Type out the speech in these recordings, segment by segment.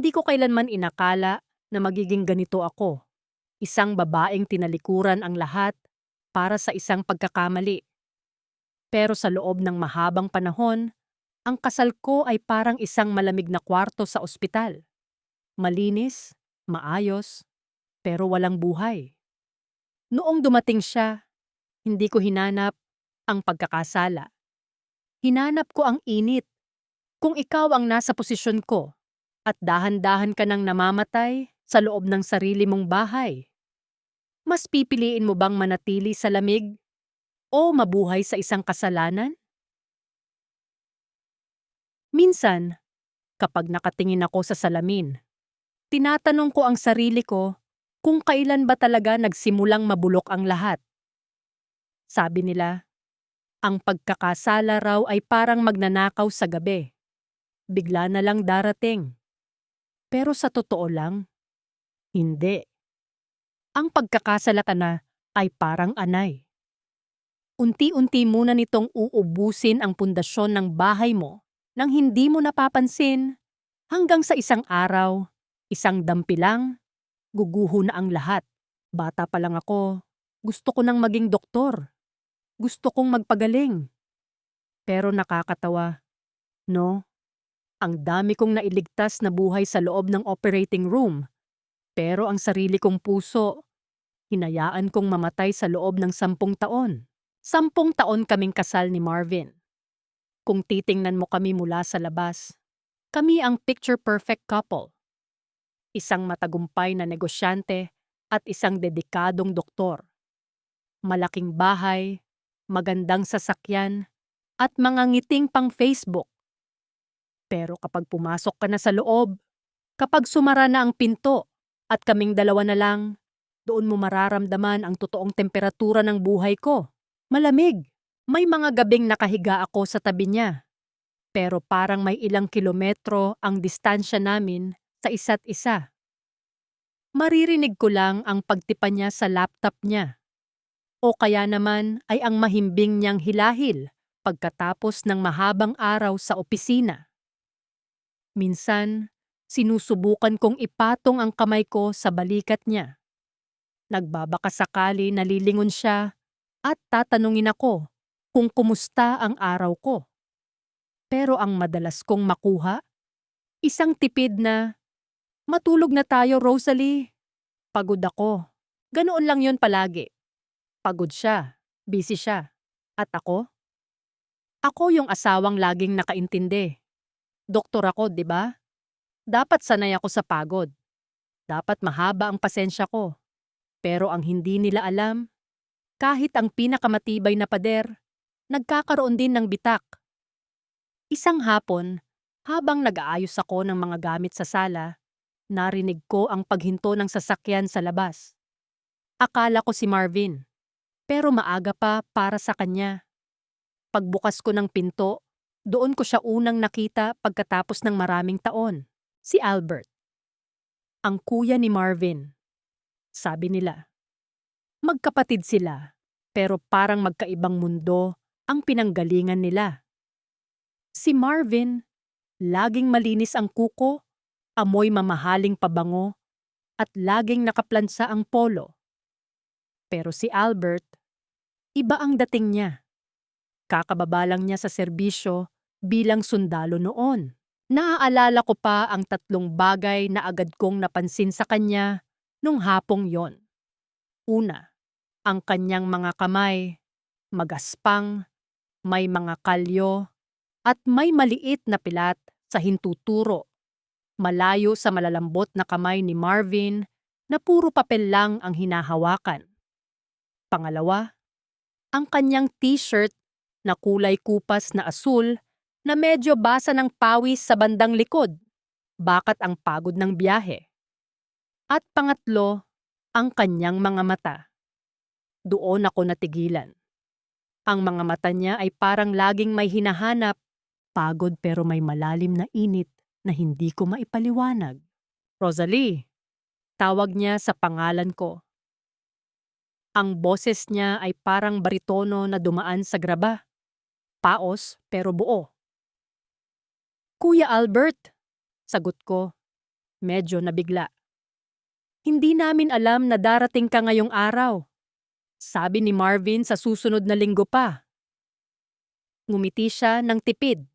Hindi ko kailanman inakala na magiging ganito ako. Isang babaeng tinalikuran ang lahat para sa isang pagkakamali. Pero sa loob ng mahabang panahon, ang kasal ko ay parang isang malamig na kwarto sa ospital. Malinis, maayos, pero walang buhay. Noong dumating siya, hindi ko hinanap ang pagkakasala. Hinanap ko ang init. Kung ikaw ang nasa posisyon ko at dahan-dahan ka nang namamatay sa loob ng sarili mong bahay, mas pipiliin mo bang manatili sa lamig o mabuhay sa isang kasalanan? Minsan, kapag nakatingin ako sa salamin, tinatanong ko ang sarili ko kung kailan ba talaga nagsimulang mabulok ang lahat. Sabi nila, ang pagkakasala raw ay parang magnanakaw sa gabi. Bigla na lang darating. Pero sa totoo lang, hindi. Ang pagkakasala ka na ay parang anay. Unti-unti muna nitong uubusin ang pundasyon ng bahay mo nang hindi mo napapansin hanggang sa isang araw, isang dampi lang, guguho na ang lahat. Bata pa lang ako, gusto ko nang maging doktor. Gusto kong magpagaling. Pero nakakatawa, no? Ang dami kong nailigtas na buhay sa loob ng operating room. Pero ang sarili kong puso, hinayaan kong mamatay sa loob ng 10 taon. 10 taon kaming kasal ni Marvin. Kung titingnan mo kami mula sa labas, kami ang picture-perfect couple. Isang matagumpay na negosyante at isang dedikadong doktor. Malaking bahay, magandang sasakyan, at mga ngiting pang Facebook. Pero kapag pumasok ka na sa loob, kapag sumara na ang pinto at kaming dalawa na lang, doon mo mararamdaman ang totoong temperatura ng buhay ko. Malamig. May mga gabing nakahiga ako sa tabi niya. Pero parang may ilang kilometro ang distansya namin sa isa't isa. Maririnig ko lang ang pagtipa niya sa laptop niya. O kaya naman ay ang mahimbing niyang hilahil pagkatapos ng mahabang araw sa opisina. Minsan, sinusubukan kong ipatong ang kamay ko sa balikat niya. Nagbabaka sakali nalilingon siya at tatanungin ako kung kumusta ang araw ko. Pero ang madalas kong makuha, isang tipid na, "Matulog na tayo, Rosalie." Pagod ako. Ganoon lang yon palagi. Pagod siya, busy siya. At ako? Ako yung asawang laging nakaintindi. Doktor ako, di ba? Dapat sanay ako sa pagod. Dapat mahaba ang pasensya ko. Pero ang hindi nila alam, kahit ang pinakamatibay na pader, nagkakaroon din ng bitak. Isang hapon, habang nag-aayos ako ng mga gamit sa sala, narinig ko ang paghinto ng sasakyan sa labas. Akala ko si Marvin, pero maaga pa para sa kanya. Pagbukas ko ng pinto, doon ko siya unang nakita pagkatapos ng maraming taon. Si Albert. Ang kuya ni Marvin. Sabi nila. Magkapatid sila, pero parang magkaibang mundo ang pinanggalingan nila. Si Marvin, laging malinis ang kuko, amoy mamahaling pabango, at laging nakaplansa ang polo. Pero si Albert, iba ang dating niya. Kakababa lang niya sa serbisyo bilang sundalo noon. Naaalala ko pa ang 3 bagay na agad kong napansin sa kanya nung hapong yon. Una, ang kanyang mga kamay, magaspang, may mga kalyo, at may maliit na pilat sa hintuturo. Malayo sa malalambot na kamay ni Marvin na puro papel lang ang hinahawakan. Pangalawa, ang kanyang t-shirt na kulay kupas na asul na medyo basa ng pawis sa bandang likod, bakat ang pagod ng biyahe. At pangatlo, ang kanyang mga mata. Doon ako natigilan. Ang mga mata niya ay parang laging may hinahanap, pagod pero may malalim na init na hindi ko maipaliwanag. Rosalie, tawag niya sa pangalan ko. Ang boses niya ay parang baritono na dumaan sa graba. Paos pero buo. Kuya Albert, sagot ko. Medyo nabigla. Hindi namin alam na darating ka ngayong araw. Sabi ni Marvin sa susunod na linggo pa. Ngumiti siya ng tipid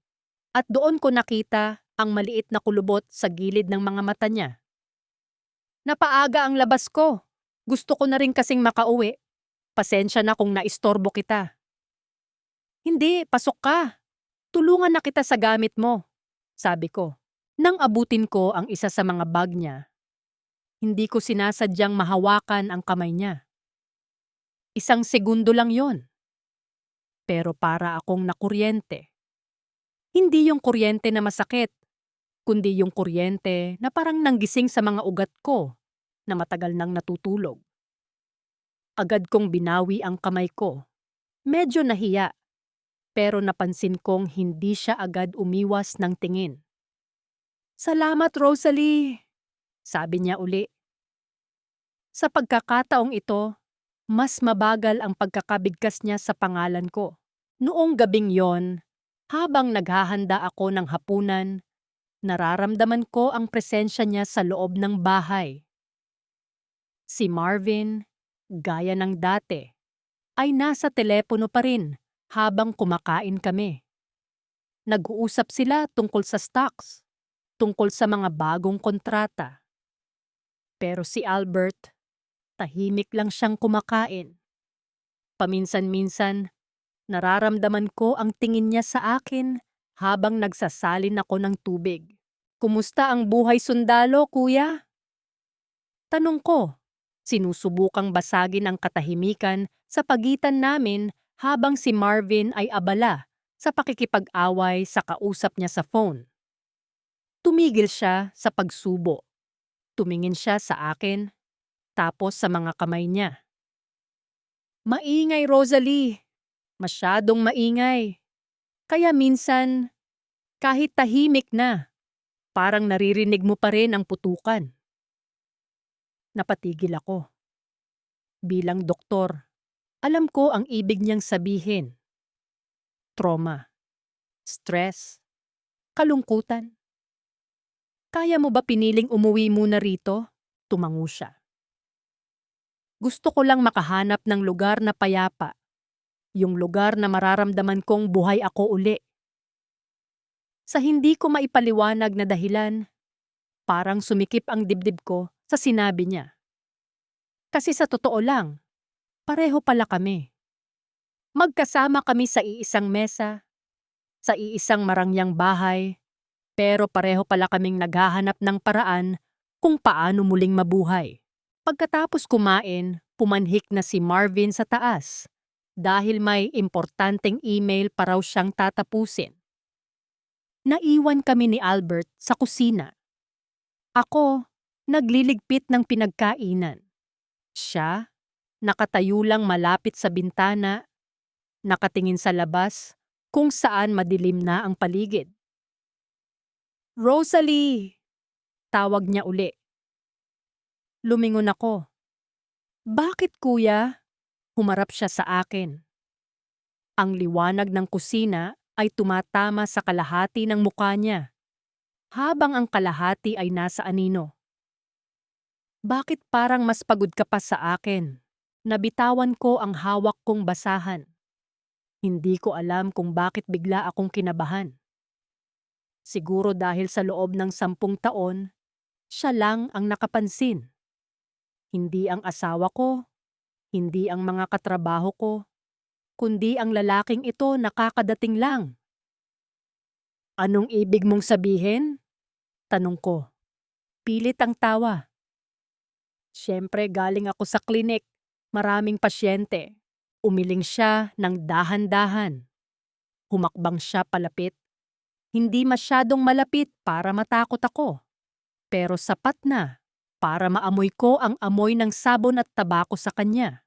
at doon ko nakita ang maliit na kulubot sa gilid ng mga mata niya. Napaaga ang labas ko. Gusto ko na rin kasing makauwi. Pasensya na kung naistorbo kita. Hindi, pasok ka. Tulungan na kita sa gamit mo, sabi ko. Nang abutin ko ang isa sa mga bag niya, hindi ko sinasadyang mahawakan ang kamay niya. Isang segundo lang yon. Pero para akong nakuryente. Hindi yung kuryente na masakit, kundi yung kuryente na parang nanggising sa mga ugat ko na matagal nang natutulog. Agad kong binawi ang kamay ko. Medyo nahiya, pero napansin kong hindi siya agad umiwas ng tingin. Salamat, Rosalie, sabi niya uli. Sa pagkakataong ito, mas mabagal ang pagkakabigkas niya sa pangalan ko. Noong gabing yon, habang naghahanda ako ng hapunan, nararamdaman ko ang presensya niya sa loob ng bahay. Si Marvin, gaya ng dati, ay nasa telepono pa rin habang kumakain kami. Nag-uusap sila tungkol sa stocks, tungkol sa mga bagong kontrata. Pero si Albert, tahimik lang siyang kumakain. Paminsan-minsan, nararamdaman ko ang tingin niya sa akin habang nagsasalin ako ng tubig. Kumusta ang buhay sundalo, kuya? Tanong ko, sinusubukang basagin ang katahimikan sa pagitan namin habang si Marvin ay abala sa pakikipag-away sa kausap niya sa phone. Tumigil siya sa pagsubo. Tumingin siya sa akin, tapos sa mga kamay niya. Maingay, Rosalie. Masyadong maingay. Kaya minsan, kahit tahimik na, parang naririnig mo pa rin ang putukan. Napatigil ako. Bilang doktor, alam ko ang ibig niyang sabihin. Trauma, stress, kalungkutan. Kaya mo ba piniling umuwi muna rito? Tumango siya. Gusto ko lang makahanap ng lugar na payapa. Yung lugar na mararamdaman kong buhay ako uli. Sa hindi ko maipaliwanag na dahilan, parang sumikip ang dibdib ko sa sinabi niya. Kasi sa totoo lang, pareho pala kami. Magkasama kami sa iisang mesa, sa iisang marangyang bahay, pero pareho pala kaming naghahanap ng paraan kung paano muling mabuhay. Pagkatapos kumain, pumanhik na si Marvin sa taas dahil may importanteng email pa raw siyang tatapusin. Naiwan kami ni Albert sa kusina. Ako, nagliligpit ng pinagkainan. Siya, nakatayo lang malapit sa bintana, nakatingin sa labas kung saan madilim na ang paligid. Rosalie! Tawag niya uli. Lumingon ako. Bakit, kuya? Humarap siya sa akin. Ang liwanag ng kusina ay tumatama sa kalahati ng mukha niya, habang ang kalahati ay nasa anino. Bakit parang mas pagod ka pa sa akin? Nabitawan ko ang hawak kong basahan. Hindi ko alam kung bakit bigla akong kinabahan. Siguro dahil sa loob ng 10 taon, siya lang ang nakapansin. Hindi ang asawa ko, hindi ang mga katrabaho ko, kundi ang lalaking ito nakakadating lang. Anong ibig mong sabihin? Tanong ko. Pilit ang tawa. Siyempre galing ako sa klinik, maraming pasyente. Umiling siya ng dahan-dahan. Humakbang siya palapit. Hindi masyadong malapit para matakot ako, pero sapat na para maamoy ko ang amoy ng sabon at tabako sa kanya.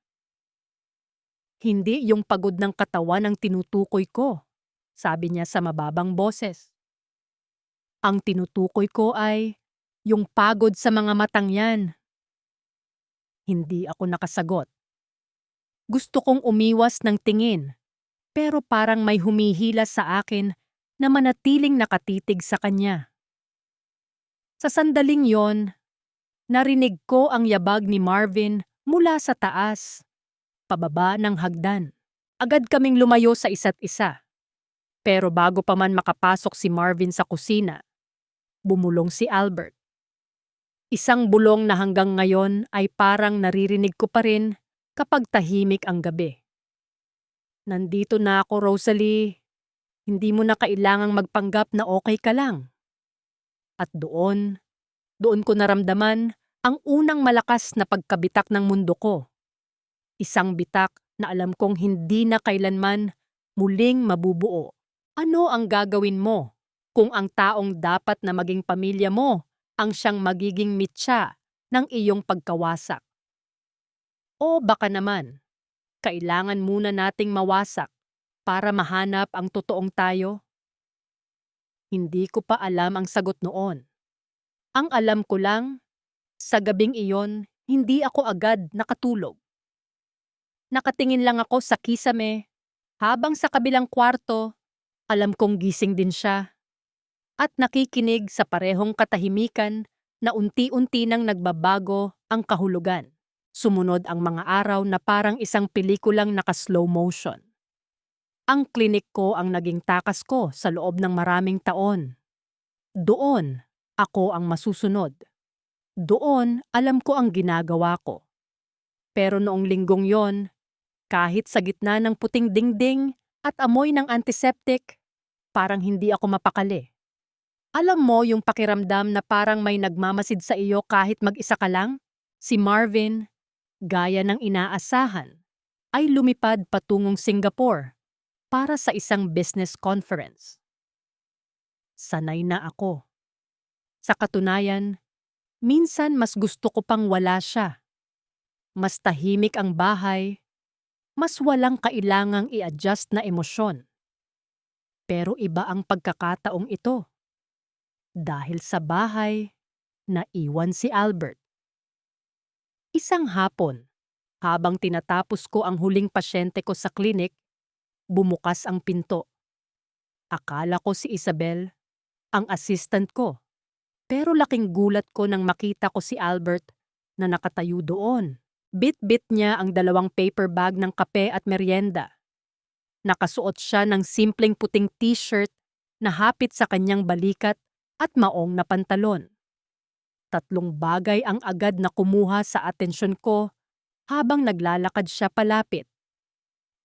Hindi yung pagod ng katawan ang tinutukoy ko, sabi niya sa mababang boses. Ang tinutukoy ko ay yung pagod sa mga matang yan. Hindi ako nakasagot. Gusto kong umiwas ng tingin, pero parang may humihila sa akin na manatiling nakatitig sa kanya. Sa sandaling yon, narinig ko ang yabag ni Marvin mula sa taas, pababa ng hagdan. Agad kaming lumayo sa isa't isa. Pero bago pa man makapasok si Marvin sa kusina, bumulong si Albert. Isang bulong na hanggang ngayon ay parang naririnig ko pa rin kapag tahimik ang gabi. Nandito na ako, Rosalie. Hindi mo na kailangang magpanggap na okay ka lang. At doon ko naramdaman ang unang malakas na pagkabitak ng mundo ko. Isang bitak na alam kong hindi na kailanman muling mabubuo. Ano ang gagawin mo kung ang taong dapat na maging pamilya mo ang siyang magiging mitya ng iyong pagkawasak? O baka naman, kailangan muna nating mawasak para mahanap ang totoong tayo? Hindi ko pa alam ang sagot noon. Ang alam ko lang, sa gabing iyon, hindi ako agad nakatulog. Nakatingin lang ako sa kisame, habang sa kabilang kwarto, alam kong gising din siya. At nakikinig sa parehong katahimikan na unti-unti nang nagbabago ang kahulugan. Sumunod ang mga araw na parang isang pelikulang naka-slow motion. Ang klinik ko ang naging takas ko sa loob ng maraming taon. Doon, ako ang masusunod. Doon, alam ko ang ginagawa ko. Pero noong linggong yon, kahit sa gitna ng puting dingding at amoy ng antiseptic, parang hindi ako mapakali. Alam mo yung pakiramdam na parang may nagmamasid sa iyo kahit mag-isa ka lang? Si Marvin, gaya ng inaasahan, ay lumipad patungong Singapore para sa isang business conference. Sanay na ako. Sa katunayan, minsan mas gusto ko pang wala siya. Mas tahimik ang bahay, mas walang kailangang i-adjust na emosyon. Pero iba ang pagkakataong ito. Dahil sa bahay, naiwan si Albert. Isang hapon, habang tinatapos ko ang huling pasyente ko sa klinik, bumukas ang pinto. Akala ko si Isabel, ang assistant ko. Pero laking gulat ko nang makita ko si Albert na nakatayo doon. Bit-bit niya ang 2 paper bag ng kape at merienda. Nakasuot siya ng simpleng puting t-shirt na hapit sa kanyang balikat at maong na pantalon. 3 bagay ang agad na kumuha sa atensyon ko habang naglalakad siya palapit.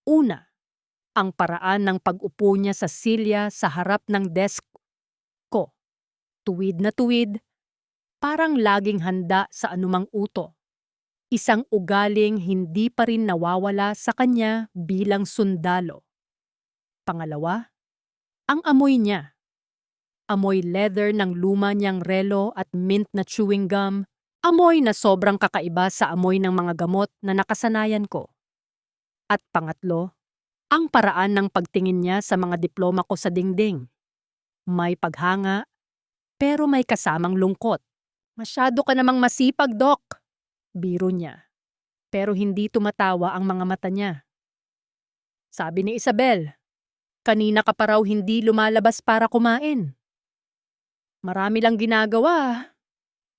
Una, ang paraan ng pag-upo niya sa silya sa harap ng desk ko. Tuwid na tuwid, parang laging handa sa anumang uto. Isang ugaling hindi pa rin nawawala sa kanya bilang sundalo. Pangalawa, ang amoy niya. Amoy leather ng luma niyang relo at mint na chewing gum, amoy na sobrang kakaiba sa amoy ng mga gamot na nakasanayan ko. At pangatlo, ang paraan ng pagtingin niya sa mga diploma ko sa dingding. May paghanga, pero may kasamang lungkot. Masyado ka namang masipag, Doc. Biro niya. Pero hindi tumatawa ang mga mata niya. Sabi ni Isabel, kanina ka pa raw hindi lumalabas para kumain. Marami lang ginagawa.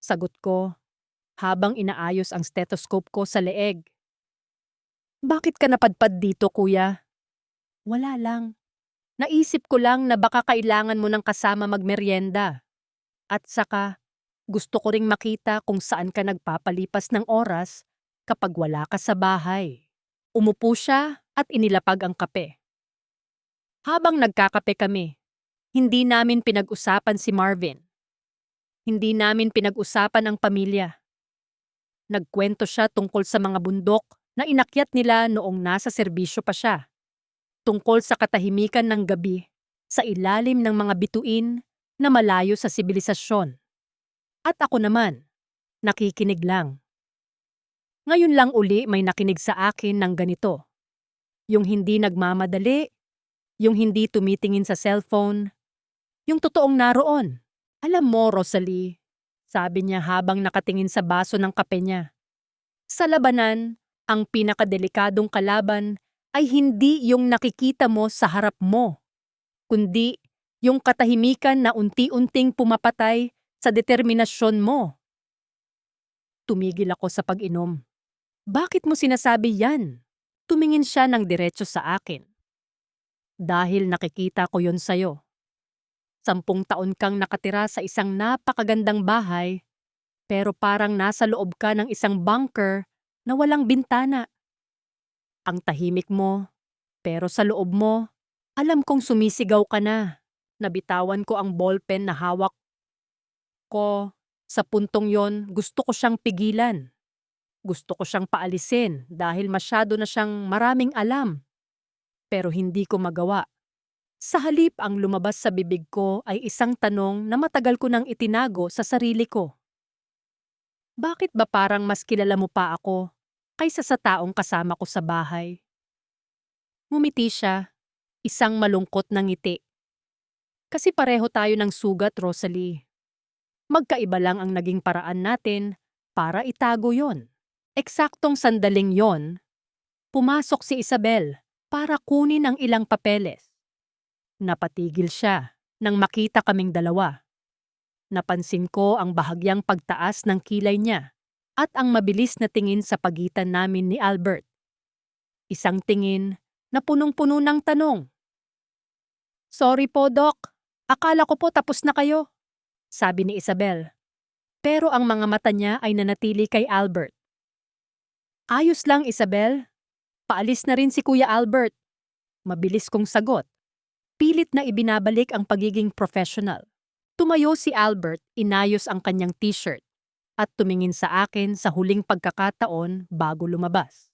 Sagot ko, habang inaayos ang stethoscope ko sa leeg. Bakit ka napadpad dito, kuya? Wala lang. Naisip ko lang na baka kailangan mo ng kasama magmeryenda. At saka, gusto ko ring makita kung saan ka nagpapalipas ng oras kapag wala ka sa bahay. Umupo siya at inilapag ang kape. Habang nagkakape kami, hindi namin pinag-usapan si Marvin. Hindi namin pinag-usapan ang pamilya. Nagkwento siya tungkol sa mga bundok na inakyat nila noong nasa serbisyo pa siya. Tungkol sa katahimikan ng gabi sa ilalim ng mga bituin na malayo sa sibilisasyon. At ako naman, nakikinig lang. Ngayon lang uli may nakinig sa akin ng ganito. Yung hindi nagmamadali, yung hindi tumitingin sa cellphone, yung totoong naroon. Alam mo, Rosalie, sabi niya habang nakatingin sa baso ng kape niya. Sa labanan, ang pinakadelikadong kalaban ay hindi yung nakikita mo sa harap mo, kundi yung katahimikan na unti-unting pumapatay sa determinasyon mo. Tumigil ako sa pag-inom. Bakit mo sinasabi yan? Tumingin siya ng diretso sa akin. Dahil nakikita ko yon sa'yo. 10 taon kang nakatira sa isang napakagandang bahay, pero parang nasa loob ka ng isang bunker na walang bintana. Ang tahimik mo, pero sa loob mo, alam kong sumisigaw ka na. Nabitawan ko ang ballpen na hawak ko. Sa puntong yon, gusto ko siyang pigilan. Gusto ko siyang paalisin dahil masyado na siyang maraming alam. Pero hindi ko magawa. Sa halip, ang lumabas sa bibig ko ay isang tanong na matagal ko nang itinago sa sarili ko. Bakit ba parang mas kilala mo pa ako kaysa sa taong kasama ko sa bahay? Ngumiti siya, isang malungkot na ngiti. Kasi pareho tayo ng sugat, Rosalie. Magkaiba lang ang naging paraan natin para itago yon. Eksaktong sandaling yon, pumasok si Isabel para kunin ang ilang papeles. Napatigil siya nang makita kaming dalawa. Napansin ko ang bahagyang pagtaas ng kilay niya at ang mabilis na tingin sa pagitan namin ni Albert. Isang tingin na punong-puno ng tanong. "Sorry po, Doc. Akala ko po tapos na kayo," sabi ni Isabel. Pero ang mga mata niya ay nanatili kay Albert. "Ayos lang, Isabel. Paalis na rin si Kuya Albert." Mabilis kong sagot. Pilit na ibinabalik ang pagiging professional. Tumayo si Albert, inayos ang kanyang t-shirt at tumingin sa akin sa huling pagkakataon bago lumabas.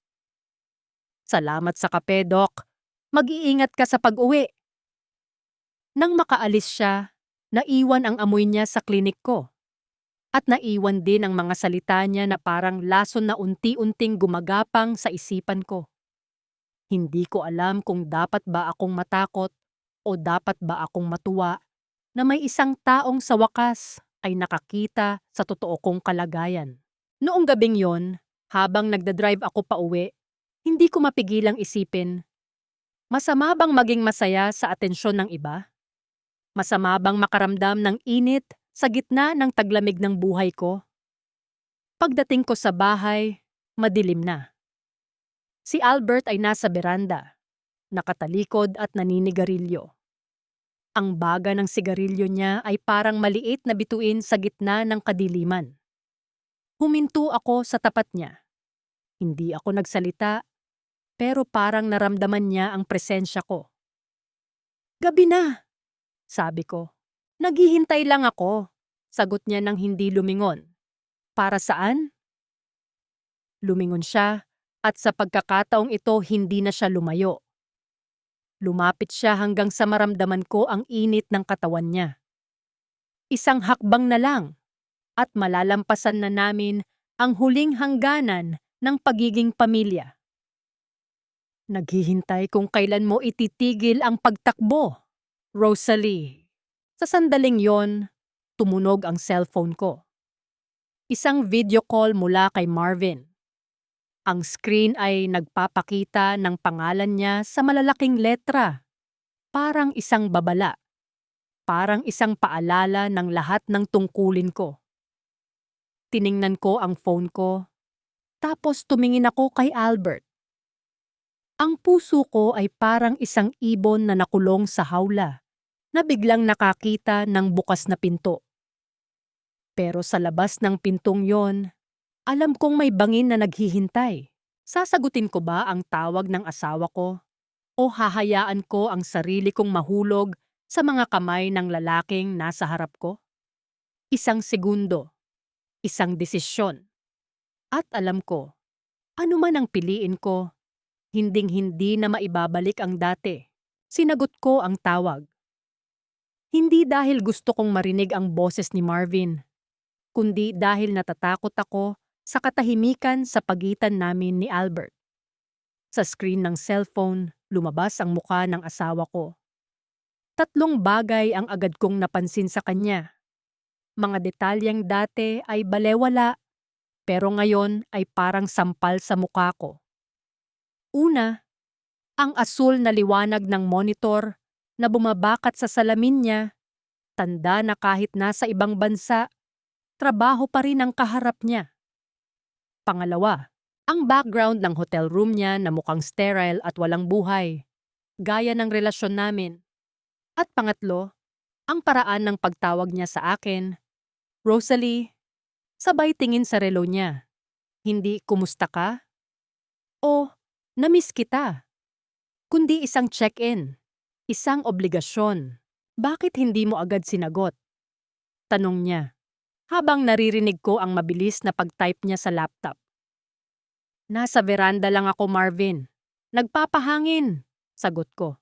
"Salamat sa kape, Doc. Mag-iingat ka sa pag-uwi." Nang makaalis siya, naiwan ang amoy niya sa klinik ko. At naiwan din ang mga salita niya na parang lason na unti-unting gumagapang sa isipan ko. Hindi ko alam kung dapat ba akong matakot o dapat ba akong matuwa na may isang taong sa wakas ay nakakita sa totoo kong kalagayan. Noong gabing yon, habang nagdadrive ako pauwi, hindi ko mapigilang isipin, masama bang maging masaya sa atensyon ng iba? Masama bang makaramdam ng init sa gitna ng taglamig ng buhay ko? Pagdating ko sa bahay, madilim na. Si Albert ay nasa beranda, nakatalikod at naninigarilyo. Ang baga ng sigarilyo niya ay parang maliit na bituin sa gitna ng kadiliman. Huminto ako sa tapat niya. Hindi ako nagsalita, pero parang naramdaman niya ang presensya ko. "Gabi na," sabi ko. "Naghihintay lang ako," sagot niya nang hindi lumingon. "Para saan?" Lumingon siya at sa pagkakataong ito hindi na siya lumayo. Lumapit siya hanggang sa maramdaman ko ang init ng katawan niya. Isang hakbang na lang at malalampasan na namin ang huling hangganan ng pagiging pamilya. "Naghihintay kung kailan mo ititigil ang pagtakbo, Rosalie." Sa sandaling yon, tumunog ang cellphone ko. Isang video call mula kay Marvin. Ang screen ay nagpapakita ng pangalan niya sa malalaking letra. Parang isang babala. Parang isang paalala ng lahat ng tungkulin ko. Tiningnan ko ang phone ko, tapos tumingin ako kay Albert. Ang puso ko ay parang isang ibon na nakulong sa hawla, na biglang nakakita ng bukas na pinto. Pero sa labas ng pintong yon, alam kong may bangin na naghihintay. Sasagutin ko ba ang tawag ng asawa ko? O hahayaan ko ang sarili kong mahulog sa mga kamay ng lalaking nasa harap ko? Isang segundo, isang desisyon. At alam ko, ano man ang piliin ko, hinding-hindi na maibabalik ang dati. Sinagot ko ang tawag. Hindi dahil gusto kong marinig ang boses ni Marvin, kundi dahil natatakot ako sa katahimikan sa pagitan namin ni Albert. Sa screen ng cellphone, lumabas ang mukha ng asawa ko. 3 bagay ang agad kong napansin sa kanya. Mga detalyeng dati ay balewala, pero ngayon ay parang sampal sa mukha ko. Una, ang asul na liwanag ng monitor na bumabakat sa salamin niya Tanda na kahit nasa ibang bansa, trabaho pa rin ang kaharap niya. Pangalawa, ang background ng hotel room niya na mukhang sterile at walang buhay, gaya ng relasyon namin. At pangatlo, ang paraan ng pagtawag niya sa akin, Rosalie, sabay tingin sa relo niya. Hindi kumusta ka? O namiss kita? Kundi isang check-in, isang obligasyon. Bakit hindi mo agad sinagot? Tanong niya, habang naririnig ko ang mabilis na pag-type niya sa laptop. Nasa veranda lang ako, Marvin. Nagpapahangin, sagot ko.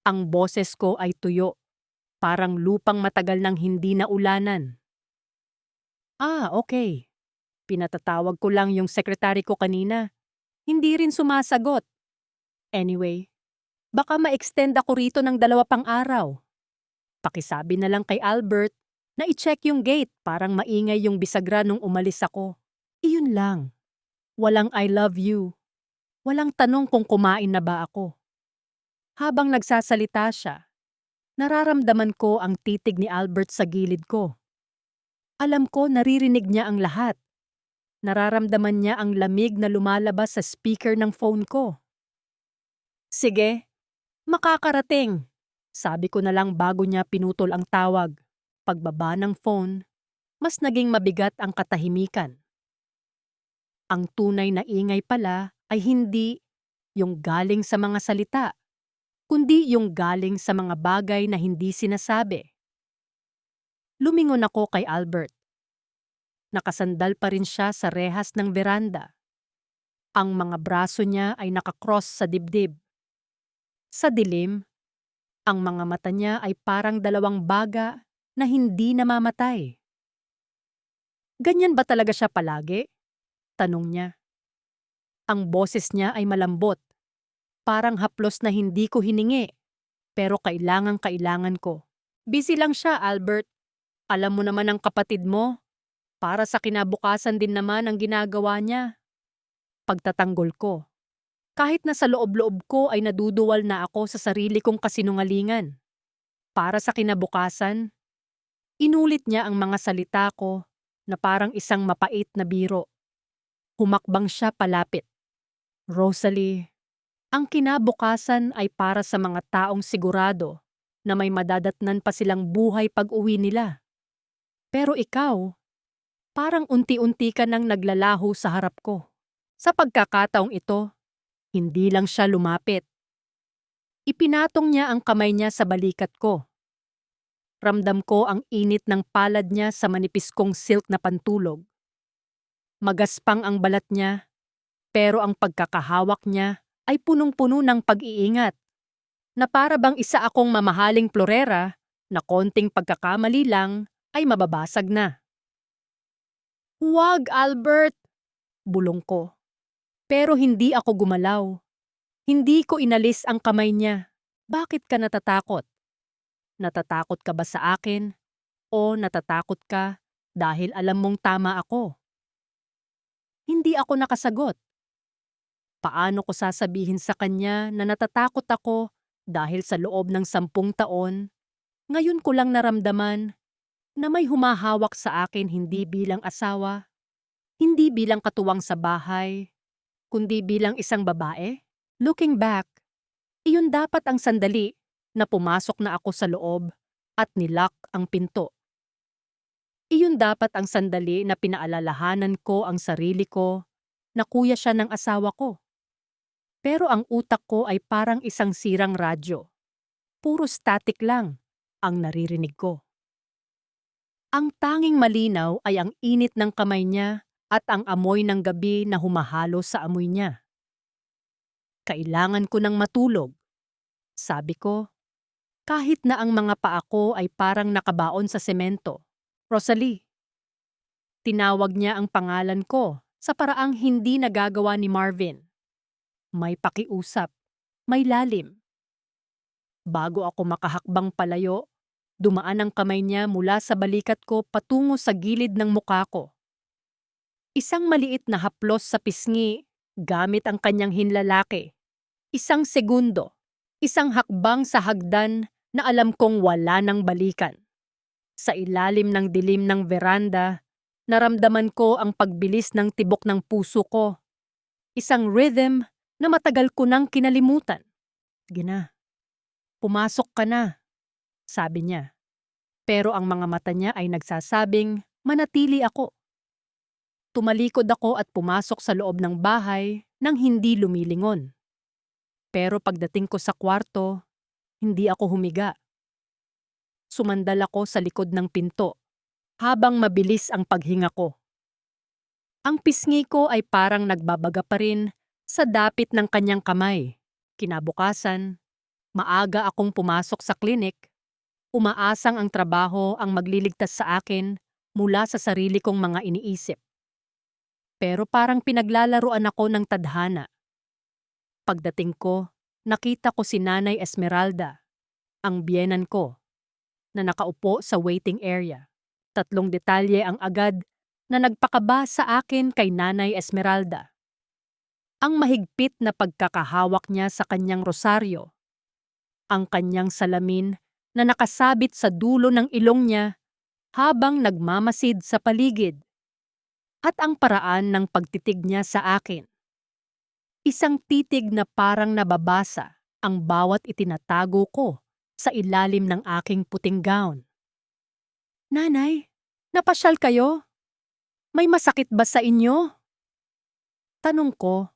Ang boses ko ay tuyo, parang lupang matagal nang hindi naulanan. Okay. Pinatatawag ko lang yung sekretary ko kanina. Hindi rin sumasagot. Anyway, baka ma-extend ako rito ng 2 pang araw. Pakisabi na lang kay Albert na i-check yung gate, parang maingay yung bisagra nung umalis ako. Iyon lang. Walang I love you. Walang tanong kung kumain na ba ako. Habang nagsasalita siya, nararamdaman ko ang titig ni Albert sa gilid ko. Alam ko naririnig niya ang lahat. Nararamdaman niya ang lamig na lumalabas sa speaker ng phone ko. Sige, makakarating. Sabi ko na lang bago niya pinutol ang tawag. Pagbaba ng phone, mas naging mabigat ang katahimikan. Ang tunay na ingay pala ay hindi yung galing sa mga salita, kundi yung galing sa mga bagay na hindi sinasabi. Lumingon ako kay Albert. Nakasandal pa rin siya sa rehas ng veranda. Ang mga braso niya ay nakakross sa dibdib. Sa dilim, ang mga mata niya ay parang 2 baga na hindi namamatay. Ganyan ba talaga siya palagi? Tanong niya. Ang boses niya ay malambot. Parang haplos na hindi ko hiningi. Pero kailangan ko. Busy lang siya, Albert. Alam mo naman ang kapatid mo. Para sa kinabukasan din naman ang ginagawa niya. Pagtatanggol ko. Kahit na sa loob-loob ko ay naduduwal na ako sa sarili kong kasinungalingan. Para sa kinabukasan, inulit niya ang mga salita ko na parang isang mapait na biro. Humakbang siya palapit. Rosalie, ang kinabukasan ay para sa mga taong sigurado na may madadatnan pa silang buhay pag-uwi nila. Pero ikaw, parang unti-unti ka nang naglalaho sa harap ko. Sa pagkakataong ito, hindi lang siya lumapit. Ipinatong niya ang kamay niya sa balikat ko. Ramdam ko ang init ng palad niya sa manipis kong silk na pantulog. Magaspang ang balat niya, pero ang pagkakahawak niya ay punong-puno ng pag-iingat. Na para bang isa akong mamahaling florera na konting pagkakamali lang ay mababasag na. Huwag, Albert! Bulong ko. Pero hindi ako gumalaw. Hindi ko inalis ang kamay niya. Bakit ka natatakot? Natatakot ka ba sa akin? O natatakot ka dahil alam mong tama ako? Hindi ako nakasagot. Paano ko sasabihin sa kanya na natatakot ako dahil sa loob ng 10 taon, ngayon ko lang naramdaman na may humahawak sa akin hindi bilang asawa, hindi bilang katuwang sa bahay, kundi bilang isang babae? Looking back, iyon dapat ang sandali na pumasok na ako sa loob at nilock ang pinto. Iyon dapat ang sandali na pinaalalahanan ko ang sarili ko na kuya siya ng asawa ko. Pero ang utak ko ay parang isang sirang radyo. Puro static lang ang naririnig ko. Ang tanging malinaw ay ang init ng kamay niya at ang amoy ng gabi na humahalo sa amoy niya. Kailangan ko ng matulog. Sabi ko, kahit na ang mga paa ko ay parang nakabaon sa semento. Rosalie. Tinawag niya ang pangalan ko sa paraang hindi nagagawa ni Marvin. May pakiusap, may lalim. Bago ako makahakbang palayo, dumaan ang kamay niya mula sa balikat ko patungo sa gilid ng muka ko. Isang maliit na haplos sa pisngi gamit ang kanyang hinlalaki. Isang segundo, isang hakbang sa hagdan na alam kong wala nang balikan. Sa ilalim ng dilim ng veranda, naramdaman ko ang pagbilis ng tibok ng puso ko. Isang rhythm na matagal ko nang kinalimutan. "Sige na, pumasok ka na," sabi niya. Pero ang mga mata niya ay nagsasabing manatili ako. Tumalikod ako at pumasok sa loob ng bahay nang hindi lumilingon. Pero pagdating ko sa kwarto, hindi ako humiga. Sumandal ako sa likod ng pinto habang mabilis ang paghinga ko. Ang pisngi ko ay parang nagbabaga pa rin sa dapit ng kanyang kamay. Kinabukasan, maaga akong pumasok sa klinik. Umaasang ang trabaho ang magliligtas sa akin mula sa sarili kong mga iniisip. Pero parang pinaglalaruan ako ng tadhana. Pagdating ko, nakita ko si Nanay Esmeralda, ang biyenan ko, na nakaupo sa waiting area. 3 detalye ang agad na nagpakaba sa akin kay Nanay Esmeralda. Ang mahigpit na pagkakahawak niya sa kanyang rosaryo, ang kanyang salamin na nakasabit sa dulo ng ilong niya habang nagmamasid sa paligid, at ang paraan ng pagtitig niya sa akin. Isang titig na parang nababasa ang bawat itinatago ko sa ilalim ng aking puting gown. "Nanay, napasyal kayo? May masakit ba sa inyo?" Tanong ko,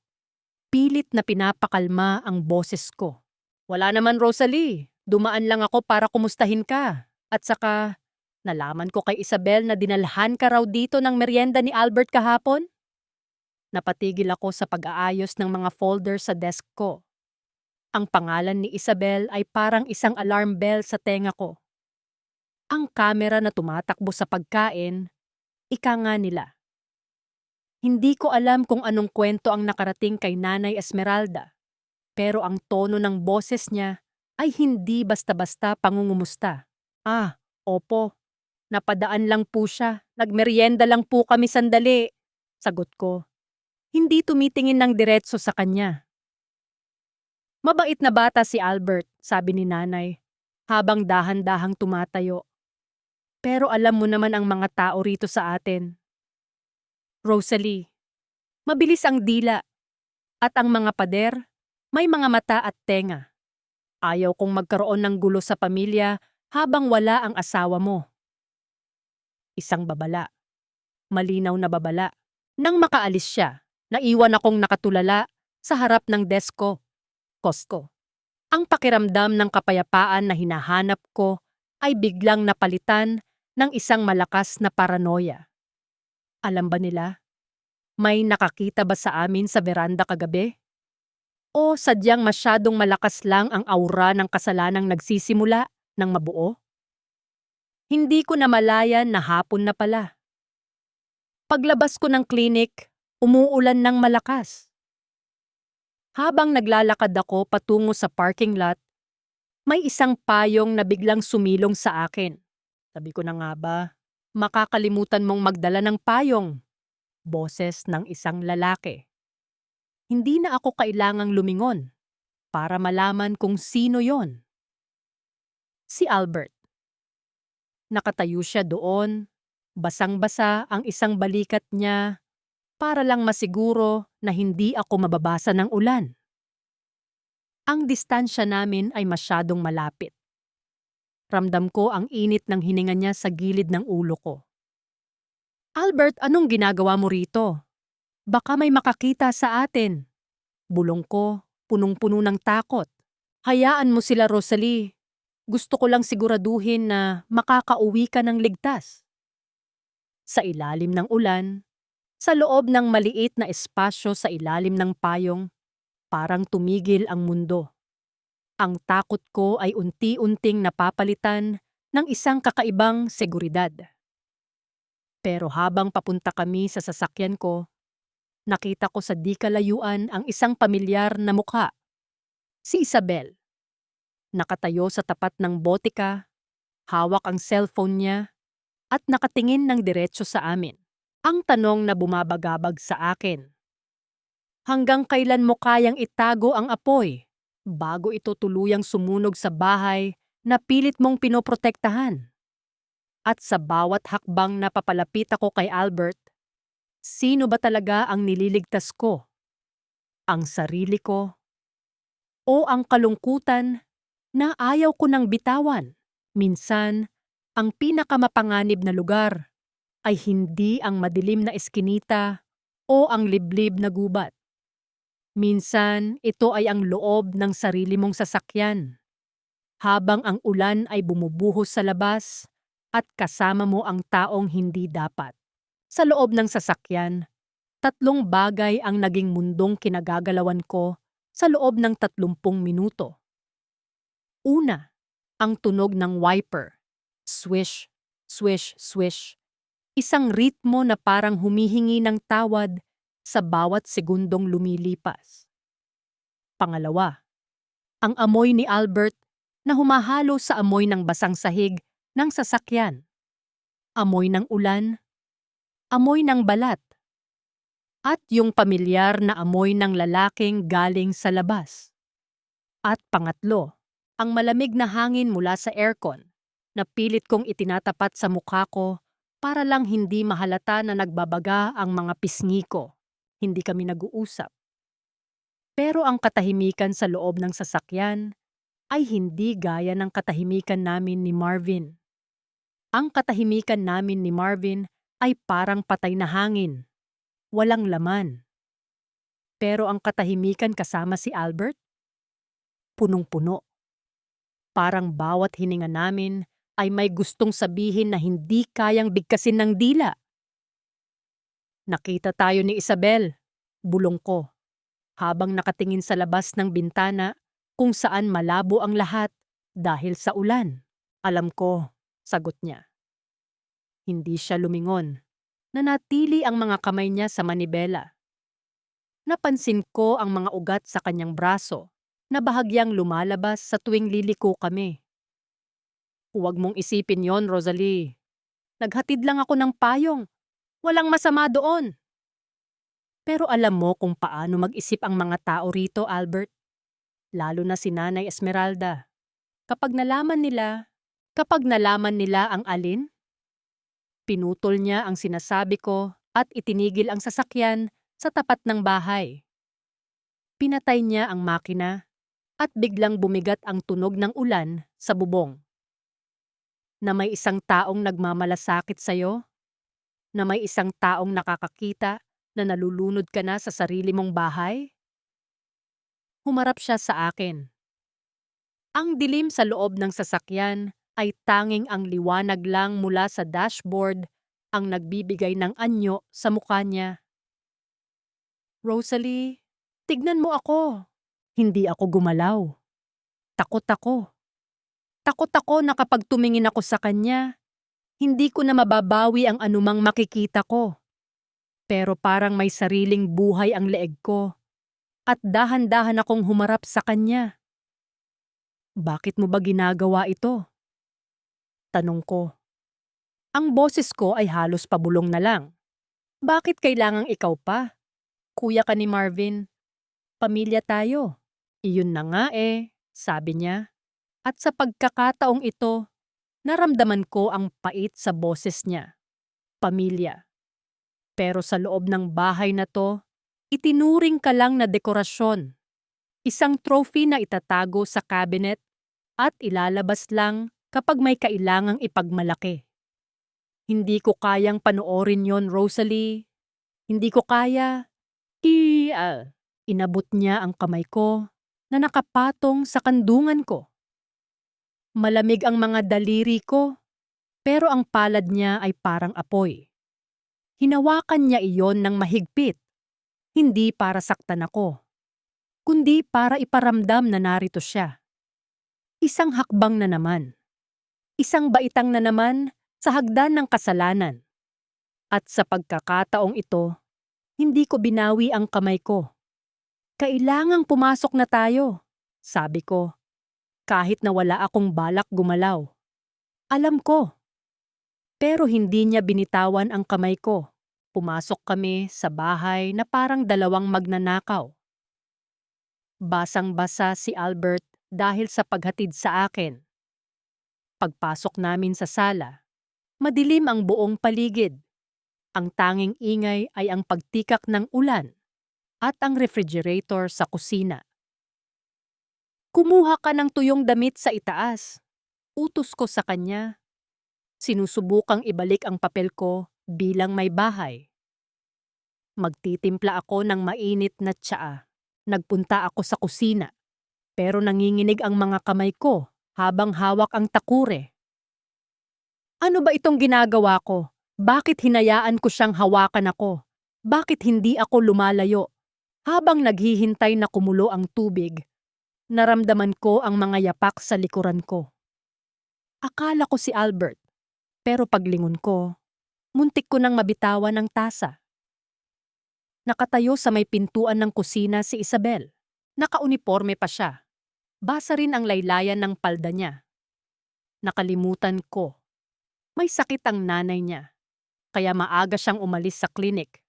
pilit na pinapakalma ang boses ko. "Wala naman, Rosalie. Dumaan lang ako para kumustahin ka. At saka, nalaman ko kay Isabel na dinalhan ka raw dito ng merienda ni Albert kahapon." Napatigil ako sa pag-aayos ng mga folder sa desk ko. Ang pangalan ni Isabel ay parang isang alarm bell sa tenga ko. Ang kamera na tumatakbo sa pagkain, ika nga nila. Hindi ko alam kung anong kwento ang nakarating kay Nanay Esmeralda, pero ang tono ng boses niya ay hindi basta-basta pangungumusta. "Ah, opo. Napadaan lang po siya. Nagmerienda lang po kami sandali," sagot ko. Hindi tumitingin ng diretso sa kanya. "Mabait na bata si Albert," sabi ni Nanay, habang dahan-dahang tumatayo. "Pero alam mo naman ang mga tao rito sa atin. Rosalie, mabilis ang dila, at ang mga pader, may mga mata at tenga. Ayaw kong magkaroon ng gulo sa pamilya habang wala ang asawa mo." Isang babala. Malinaw na babala. Nang makaalis siya, naiwan akong nakatulala sa harap ng desk ko. Costco. Ang pakiramdam ng kapayapaan na hinahanap ko ay biglang napalitan ng isang malakas na paranoia. Alam ba nila? May nakakita ba sa amin sa veranda kagabi? O sadyang masyadong malakas lang ang aura ng kasalanang nagsisimula ng mabuo? Hindi ko namalayan na hapon na pala. Paglabas ko ng klinik, umuulan ng malakas. Habang naglalakad ako patungo sa parking lot, may isang payong na biglang sumilong sa akin. Sabi ko na nga ba, makakalimutan mong magdala ng payong. Boses ng isang lalaki. Hindi na ako kailangang lumingon para malaman kung sino yon. Si Albert. Nakatayo siya doon, basang-basa ang isang balikat niya para lang masiguro na hindi ako mababasa ng ulan. Ang distansya namin ay masyadong malapit. Ramdam ko ang init ng hininga niya sa gilid ng ulo ko. "Albert, anong ginagawa mo rito? Baka may makakita sa atin." Bulong ko, punong-puno ng takot. "Hayaan mo sila, Rosalie. Gusto ko lang siguraduhin na makakauwi ka ng ligtas." Sa ilalim ng ulan, sa loob ng maliit na espasyo sa ilalim ng payong, parang tumigil ang mundo. Ang takot ko ay unti-unting napapalitan ng isang kakaibang seguridad. Pero habang papunta kami sa sasakyan ko, nakita ko sa di kalayuan ang isang pamilyar na mukha. Si Isabel. Nakatayo sa tapat ng botika, hawak ang cellphone niya, at nakatingin ng diretso sa amin. Ang tanong na bumabagabag sa akin. Hanggang kailan mo kayang itago ang apoy bago ito tuluyang sumunog sa bahay na pilit mong pinoprotektahan. At sa bawat hakbang na papalapit ako kay Albert, sino ba talaga ang nililigtas ko? Ang sarili ko o ang kalungkutan na ayaw ko nang bitawan? Minsan, ang pinakamapanganib na lugar ay hindi ang madilim na eskinita o ang liblib na gubat. Minsan, ito ay ang loob ng sarili mong sasakyan. Habang ang ulan ay bumubuhos sa labas at kasama mo ang taong hindi dapat. Sa loob ng sasakyan, 3 bagay ang naging mundong kinagagalawan ko sa loob ng 30 minuto. Una, ang tunog ng wiper. Swish, swish, swish. Isang ritmo na parang humihingi ng tawad sa bawat segundong lumilipas. Pangalawa, ang amoy ni Albert na humahalo sa amoy ng basang sahig ng sasakyan. Amoy ng ulan, amoy ng balat, at yung pamilyar na amoy ng lalaking galing sa labas. At pangatlo, ang malamig na hangin mula sa aircon na pilit kong itinatapat sa mukha ko para lang hindi mahalata na nagbabaga ang mga pisngi ko. Hindi kami nag-uusap. Pero ang katahimikan sa loob ng sasakyan ay hindi gaya ng katahimikan namin ni Marvin. Ang katahimikan namin ni Marvin ay parang patay na hangin. Walang laman. Pero ang katahimikan kasama si Albert, punong-puno. Parang bawat hininga namin ay may gustong sabihin na hindi kayang bigkasin ng dila. Nakita tayo ni Isabel, bulong ko, habang nakatingin sa labas ng bintana kung saan malabo ang lahat dahil sa ulan. Alam ko, sagot niya. Hindi siya lumingon. Nanatili ang mga kamay niya sa manibela. Napansin ko ang mga ugat sa kanyang braso na bahagyang lumalabas sa tuwing liliko kami. Huwag mong isipin yon, Rosalie. Naghatid lang ako ng payong. Walang masama doon. Pero alam mo kung paano mag-isip ang mga tao rito, Albert. Lalo na si Nanay Esmeralda. Kapag nalaman nila ang alin, pinutol niya ang sinasabi ko at itinigil ang sasakyan sa tapat ng bahay. Pinatay niya ang makina at biglang bumigat ang tunog ng ulan sa bubong. Na may isang taong nagmamalasakit sa'yo? Na may isang taong nakakakita na nalulunod ka na sa sarili mong bahay? Humarap siya sa akin. Ang dilim sa loob ng sasakyan ay tanging ang liwanag lang mula sa dashboard ang nagbibigay ng anyo sa mukha niya. Rosalie, tignan mo ako. Hindi ako gumalaw. Takot ako. Takot ako na kapag tumingin ako sa kanya, hindi ko na mababawi ang anumang makikita ko. Pero parang may sariling buhay ang leeg ko at dahan-dahan akong humarap sa kanya. Bakit mo ba ginagawa ito? Tanong ko. Ang boses ko ay halos pabulong na lang. Bakit kailangang ikaw pa? Kuya ka ni Marvin. Pamilya tayo. Iyon na nga sabi niya. At sa pagkakataong ito, naramdaman ko ang pait sa boses niya. Pamilya. Pero sa loob ng bahay na to, itinuring ka lang na dekorasyon. Isang trophy na itatago sa cabinet at ilalabas lang kapag may kailangang ipagmalaki. Hindi ko kayang panoorin yon, Rosalie. Hindi ko kaya. Inabot niya ang kamay ko na nakapatong sa kandungan ko. Malamig ang mga daliri ko, pero ang palad niya ay parang apoy. Hinawakan niya iyon ng mahigpit, hindi para saktan ako, kundi para iparamdam na narito siya. Isang hakbang na naman. Isang baitang na naman sa hagdan ng kasalanan. At sa pagkakataong ito, hindi ko binawi ang kamay ko. Kailangang pumasok na tayo, sabi ko, kahit na wala akong balak gumalaw. Alam ko. Pero hindi niya binitawan ang kamay ko. Pumasok kami sa bahay na parang dalawang magnanakaw. Basang-basa si Albert dahil sa paghatid sa akin. Pagpasok namin sa sala, madilim ang buong paligid. Ang tanging ingay ay ang pagtikak ng ulan at ang refrigerator sa kusina. Kumuha ka ng tuyong damit sa itaas. Utos ko sa kanya. Sinusubukang ibalik ang papel ko bilang may bahay. Magtitimpla ako ng mainit na tsaa. Nagpunta ako sa kusina. Pero nanginginig ang mga kamay ko habang hawak ang takure. Ano ba itong ginagawa ko? Bakit hinayaan ko siyang hawakan ako? Bakit hindi ako lumalayo? Habang naghihintay na kumulo ang tubig, naramdaman ko ang mga yapak sa likuran ko. Akala ko si Albert, pero paglingon ko, muntik ko nang mabitawan ang tasa. Nakatayo sa may pintuan ng kusina si Isabel. Nakauniporme pa siya. Basa rin ang laylayan ng palda niya. Nakalimutan ko. May sakit ang nanay niya. Kaya maaga siyang umalis sa klinik.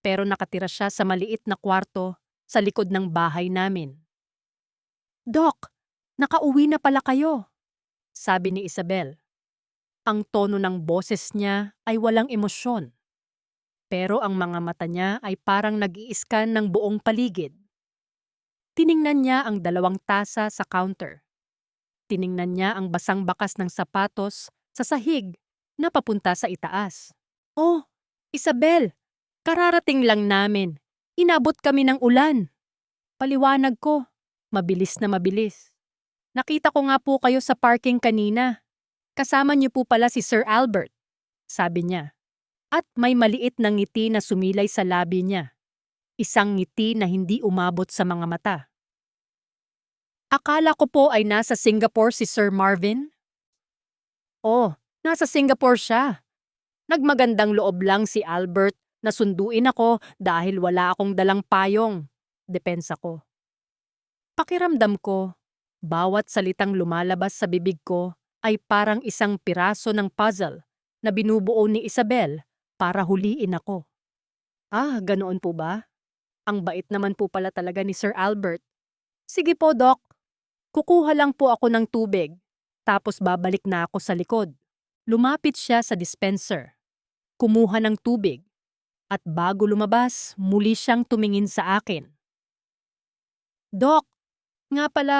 Pero nakatira siya sa maliit na kwarto sa likod ng bahay namin. "Doc, nakauwi na pala kayo," sabi ni Isabel. Ang tono ng boses niya ay walang emosyon. Pero ang mga mata niya ay parang nag-i-scan ng buong paligid. Tiningnan niya ang 2 tasa sa counter. Tiningnan niya ang basang bakas ng sapatos sa sahig na papunta sa itaas. "Oh, Isabel, kararating lang namin. Inabot kami ng ulan." Paliwanag ko, mabilis na mabilis. "Nakita ko nga po kayo sa parking kanina. Kasama niyo po pala si Sir Albert," sabi niya. At may maliit na ngiti na sumilay sa labi niya. Isang ngiti na hindi umabot sa mga mata. "Akala ko po ay nasa Singapore si Sir Marvin." "Oh, nasa Singapore siya. Nagmagandang loob lang si Albert na sunduin ako dahil wala akong dalang payong," depensa ko. Pakiramdam ko, bawat salitang lumalabas sa bibig ko ay parang isang piraso ng puzzle na binubuo ni Isabel para huliin ako. "Ah, ganoon po ba? Ang bait naman po pala talaga ni Sir Albert. Sige po, Doc. Kukuha lang po ako ng tubig, tapos babalik na ako sa likod." Lumapit siya sa dispenser. Kumuha ng tubig. At bago lumabas, muli siyang tumingin sa akin. "Doc, nga pala,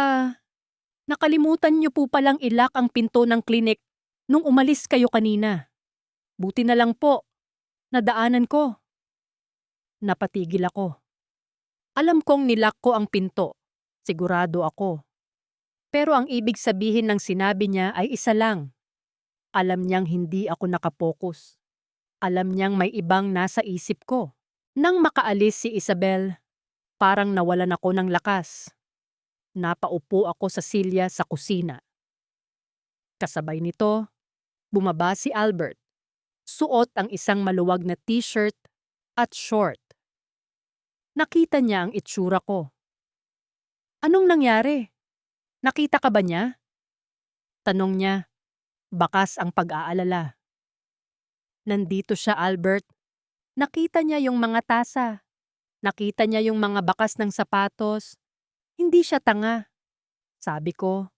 nakalimutan niyo po palang ilak ang pinto ng klinik nung umalis kayo kanina. Buti na lang po, nadaanan ko." Napatigil ako. Alam kong nilak ko ang pinto. Sigurado ako. Pero ang ibig sabihin ng sinabi niya ay isa lang. Alam niyang hindi ako nakapokus. Alam niyang may ibang nasa isip ko. Nang makaalis si Isabel, parang nawalan ako ng lakas. Napaupo ako sa silya sa kusina. Kasabay nito, bumaba si Albert. Suot ang isang maluwag na t-shirt at short. Nakita niya ang itsura ko. "Anong nangyari? Nakita ka ba niya?" Tanong niya, bakas ang pag-aalala. "Nandito siya, Albert. Nakita niya yung mga tasa. Nakita niya yung mga bakas ng sapatos. Hindi siya tanga," sabi ko,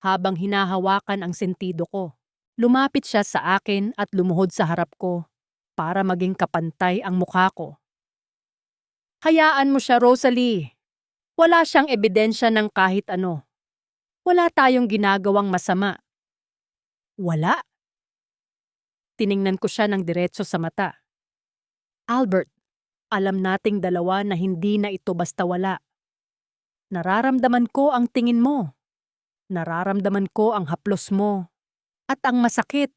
habang hinahawakan ang sentido ko. Lumapit siya sa akin at lumuhod sa harap ko para maging kapantay ang mukha ko. "Hayaan mo siya, Rosalie. Wala siyang ebidensya ng kahit ano. Wala tayong ginagawang masama." "Wala?" Tiningnan ko siya ng diretso sa mata. "Albert, alam nating dalawa na hindi na ito basta wala. Nararamdaman ko ang tingin mo. Nararamdaman ko ang haplos mo. At ang masakit.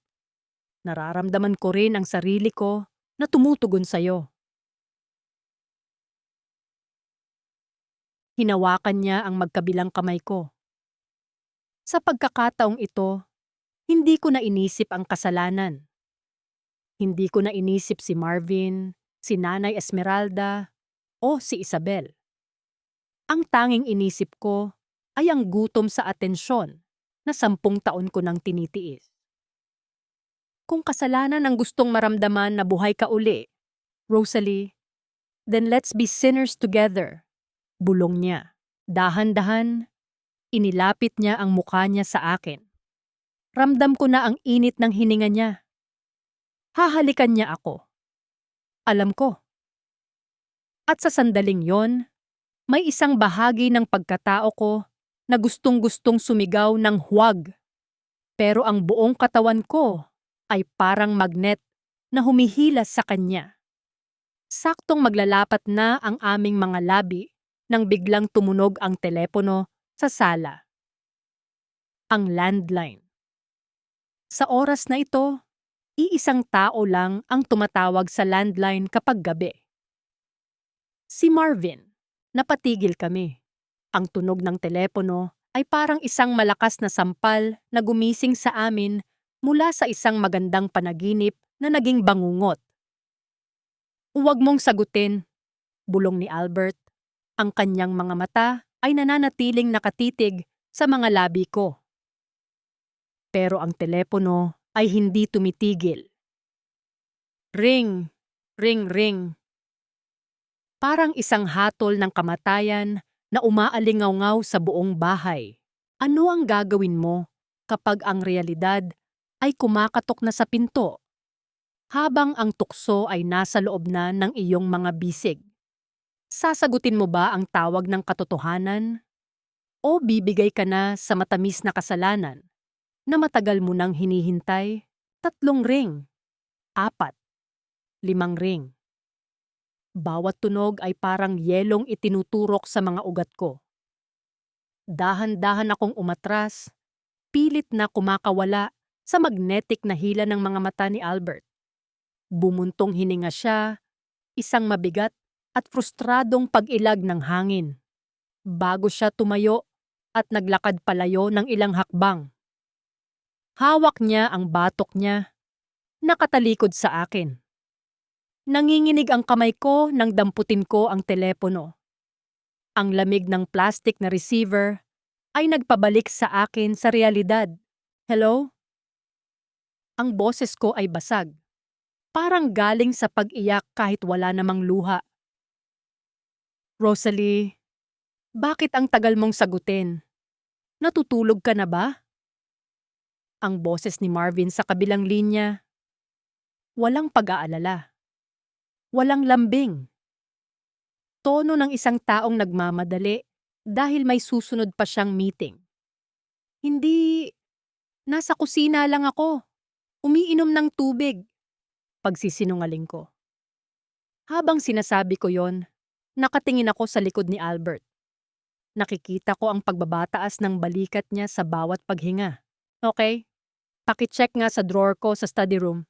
Nararamdaman ko rin ang sarili ko na tumutugon sa'yo." Hinawakan niya ang magkabilang kamay ko. Sa pagkakataong ito, hindi ko na inisip ang kasalanan. Hindi ko na inisip si Marvin, si Nanay Esmeralda, o si Isabel. Ang tanging inisip ko ay ang gutom sa atensyon na 10 taon ko nang tinitiis. Kung kasalanan ang gustong maramdaman na buhay ka uli, Rosalie, then let's be sinners together. Bulong niya. Dahan-dahan, inilapit niya ang mukha niya sa akin. Ramdam ko na ang init ng hininga niya. Hahalikan niya ako. Alam ko. At sa sandaling yon, may isang bahagi ng pagkatao ko na gustong-gustong sumigaw ng huwag. Pero ang buong katawan ko ay parang magnet na humihilas sa kanya. Saktong maglalapat na ang aming mga labi nang biglang tumunog ang telepono sa sala. Ang landline. Sa oras na ito, iisang tao lang ang tumatawag sa landline kapag gabi. Si Marvin. Napatigil kami. Ang tunog ng telepono ay parang isang malakas na sampal na gumising sa amin mula sa isang magandang panaginip na naging bangungot. "Huwag mong sagutin," bulong ni Albert. Ang kanyang mga mata ay nananatiling nakatitig sa mga labi ko. Pero ang telepono ay hindi tumitigil. Ring, ring, ring. Parang isang hatol ng kamatayan na umaalingaw-ngaw sa buong bahay. Ano ang gagawin mo kapag ang realidad ay kumakatok na sa pinto, habang ang tukso ay nasa loob na ng iyong mga bisig? Sasagutin mo ba ang tawag ng katotohanan? O bibigay ka na sa matamis na kasalanan na matagal mo nang hinihintay? 3 ring, 4, 5 ring. Bawat tunog ay parang yelong itinuturok sa mga ugat ko. Dahan-dahan akong umatras, pilit na kumakawala sa magnetic na hila ng mga mata ni Albert. Bumuntong hininga siya, isang mabigat at frustradong pag-ilag ng hangin, bago siya tumayo at naglakad palayo ng ilang hakbang. Hawak niya ang batok niya, nakatalikod sa akin. Nanginginig ang kamay ko nang damputin ko ang telepono. Ang lamig ng plastic na receiver ay nagpabalik sa akin sa realidad. "Hello?" Ang boses ko ay basag. Parang galing sa pag-iyak kahit wala namang luha. "Rosalie, bakit ang tagal mong sagutin? Natutulog ka na ba?" Ang boses ni Marvin sa kabilang linya. Walang pag-aalala. Walang lambing. Tono ng isang taong nagmamadali dahil may susunod pa siyang meeting. "Hindi, nasa kusina lang ako. Umiinom ng tubig." Pagsisinungaling ko. Habang sinasabi ko yon, nakatingin ako sa likod ni Albert. Nakikita ko ang pagbabataas ng balikat niya sa bawat paghinga. "Okay, pakicheck nga sa drawer ko sa study room.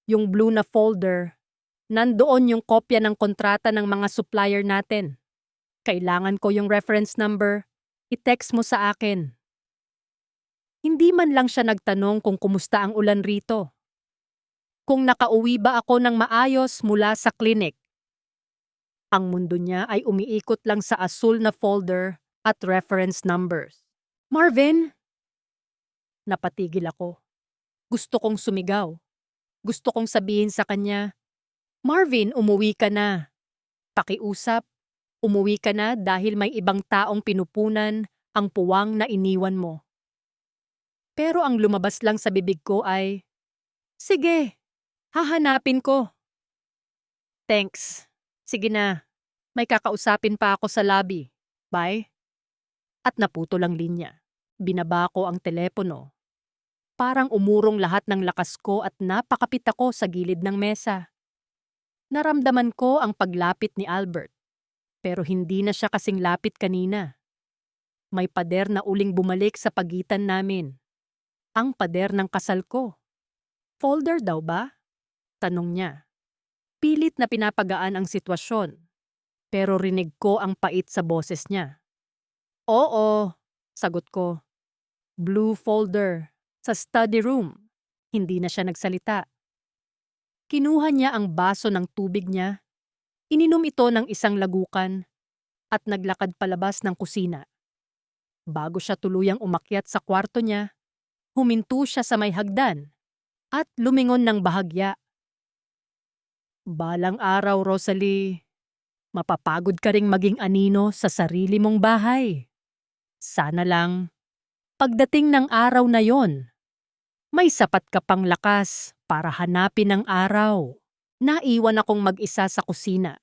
Yung blue na folder, nandoon yung kopya ng kontrata ng mga supplier natin. Kailangan ko yung reference number. I-text mo sa akin." Hindi man lang siya nagtanong kung kumusta ang ulan rito. Kung nakauwi ba ako ng maayos mula sa klinik. Ang mundo niya ay umiikot lang sa asul na folder at reference numbers. "Marvin!" Napatigil ako. Gusto kong sumigaw. Gusto kong sabihin sa kanya, "Marvin, umuwi ka na. Pakiusap, umuwi ka na dahil may ibang taong pinupunan ang puwang na iniwan mo." Pero ang lumabas lang sa bibig ko ay, "Sige, hahanapin ko." "Thanks. Sige na. May kakausapin pa ako sa lobby. Bye." At naputol ang linya. Binaba ko ang telepono. Parang umurong lahat ng lakas ko at napakapit ako sa gilid ng mesa. Naramdaman ko ang paglapit ni Albert. Pero hindi na siya kasing lapit kanina. May pader na uling bumalik sa pagitan namin. Ang pader ng kasal ko. "Folder daw ba?" tanong niya. Pilit na pinapagaan ang sitwasyon. Pero rinig ko ang pait sa boses niya. "Oo," sagot ko. "Blue folder. Sa study room." Hindi na siya nagsalita. Kinuha niya ang baso ng tubig niya. Ininom ito ng isang lagukan at naglakad palabas ng kusina. Bago siya tuluyang umakyat sa kwarto niya, huminto siya sa may hagdan at lumingon ng bahagya. "Balang araw, Rosalie, mapapagod ka ring maging anino sa sarili mong bahay. Sana lang, pagdating ng araw na yon, May sapat ka pang lakas para hanapin ang araw. Naiwan akong mag-isa sa kusina.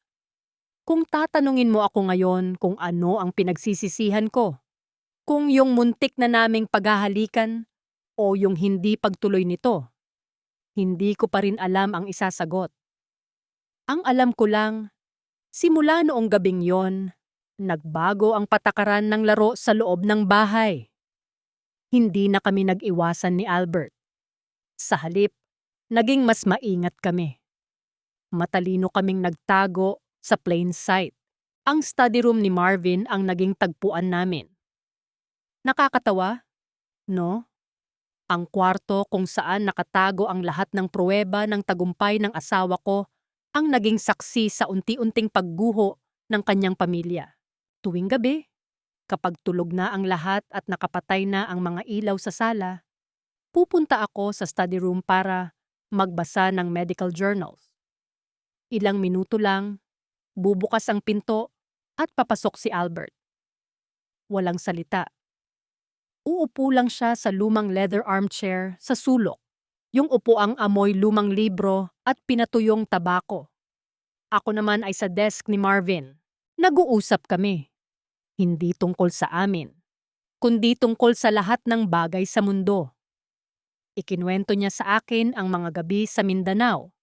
Kung tatanungin mo ako ngayon kung ano ang pinagsisisihan ko, kung yung muntik na naming paghahalikan o yung hindi pagtuloy nito, hindi ko pa rin alam ang isasagot. Ang alam ko lang, simula noong gabing yon, nagbago ang patakaran ng laro sa loob ng bahay. Hindi na kami nag-iwasan ni Albert. Sa halip, naging mas maingat kami. Matalino kaming nagtago sa plain sight. Ang study room ni Marvin ang naging tagpuan namin. Nakakatawa, no? Ang kwarto kung saan nakatago ang lahat ng pruweba ng tagumpay ng asawa ko ang naging saksi sa unti-unting pagguho ng kanyang pamilya. Tuwing gabi, kapag tulog na ang lahat at nakapatay na ang mga ilaw sa sala, pupunta ako sa study room para magbasa ng medical journals. Ilang minuto lang, bubukas ang pinto at papasok si Albert. Walang salita. Uupo lang siya sa lumang leather armchair sa sulok, yung upuang amoy lumang libro at pinatuyong tabako. Ako naman ay sa desk ni Marvin. Nag-uusap kami. Hindi tungkol sa amin, kundi tungkol sa lahat ng bagay sa mundo. Ikinuwento niya sa akin ang mga gabi sa Mindanao,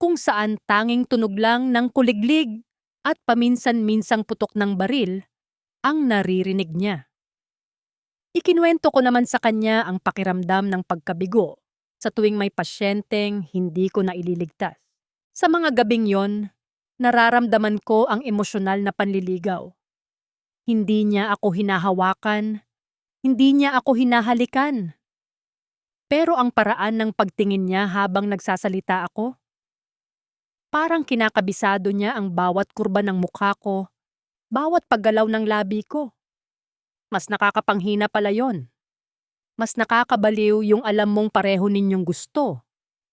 kung saan tanging tunog lang ng kuliglig at paminsan-minsang putok ng baril ang naririnig niya. Ikinuwento ko naman sa kanya ang pakiramdam ng pagkabigo sa tuwing may pasyenteng hindi ko na ililigtas. Sa mga gabing yon, nararamdaman ko ang emosyonal na panliligaw. Hindi niya ako hinahawakan, hindi niya ako hinahalikan. Pero ang paraan ng pagtingin niya habang nagsasalita ako, parang kinakabisado niya ang bawat kurba ng mukha ko, bawat paggalaw ng labi ko. Mas nakakapanghina pala yon. Mas nakakabaliw yung alam mong pareho ninyong gusto,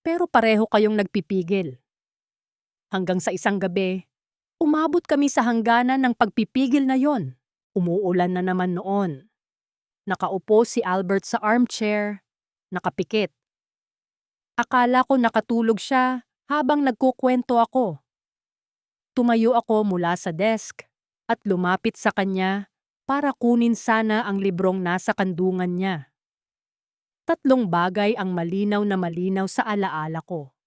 pero pareho kayong nagpipigil. Hanggang sa isang gabi, umabot kami sa hangganan ng pagpipigil na yon. Umuulan na naman noon. Nakaupo si Albert sa armchair, nakapikit. Akala ko nakatulog siya habang nagkukwento ako. Tumayo ako mula sa desk at lumapit sa kanya para kunin sana ang librong nasa kandungan niya. 3 bagay ang malinaw na malinaw sa alaala ko.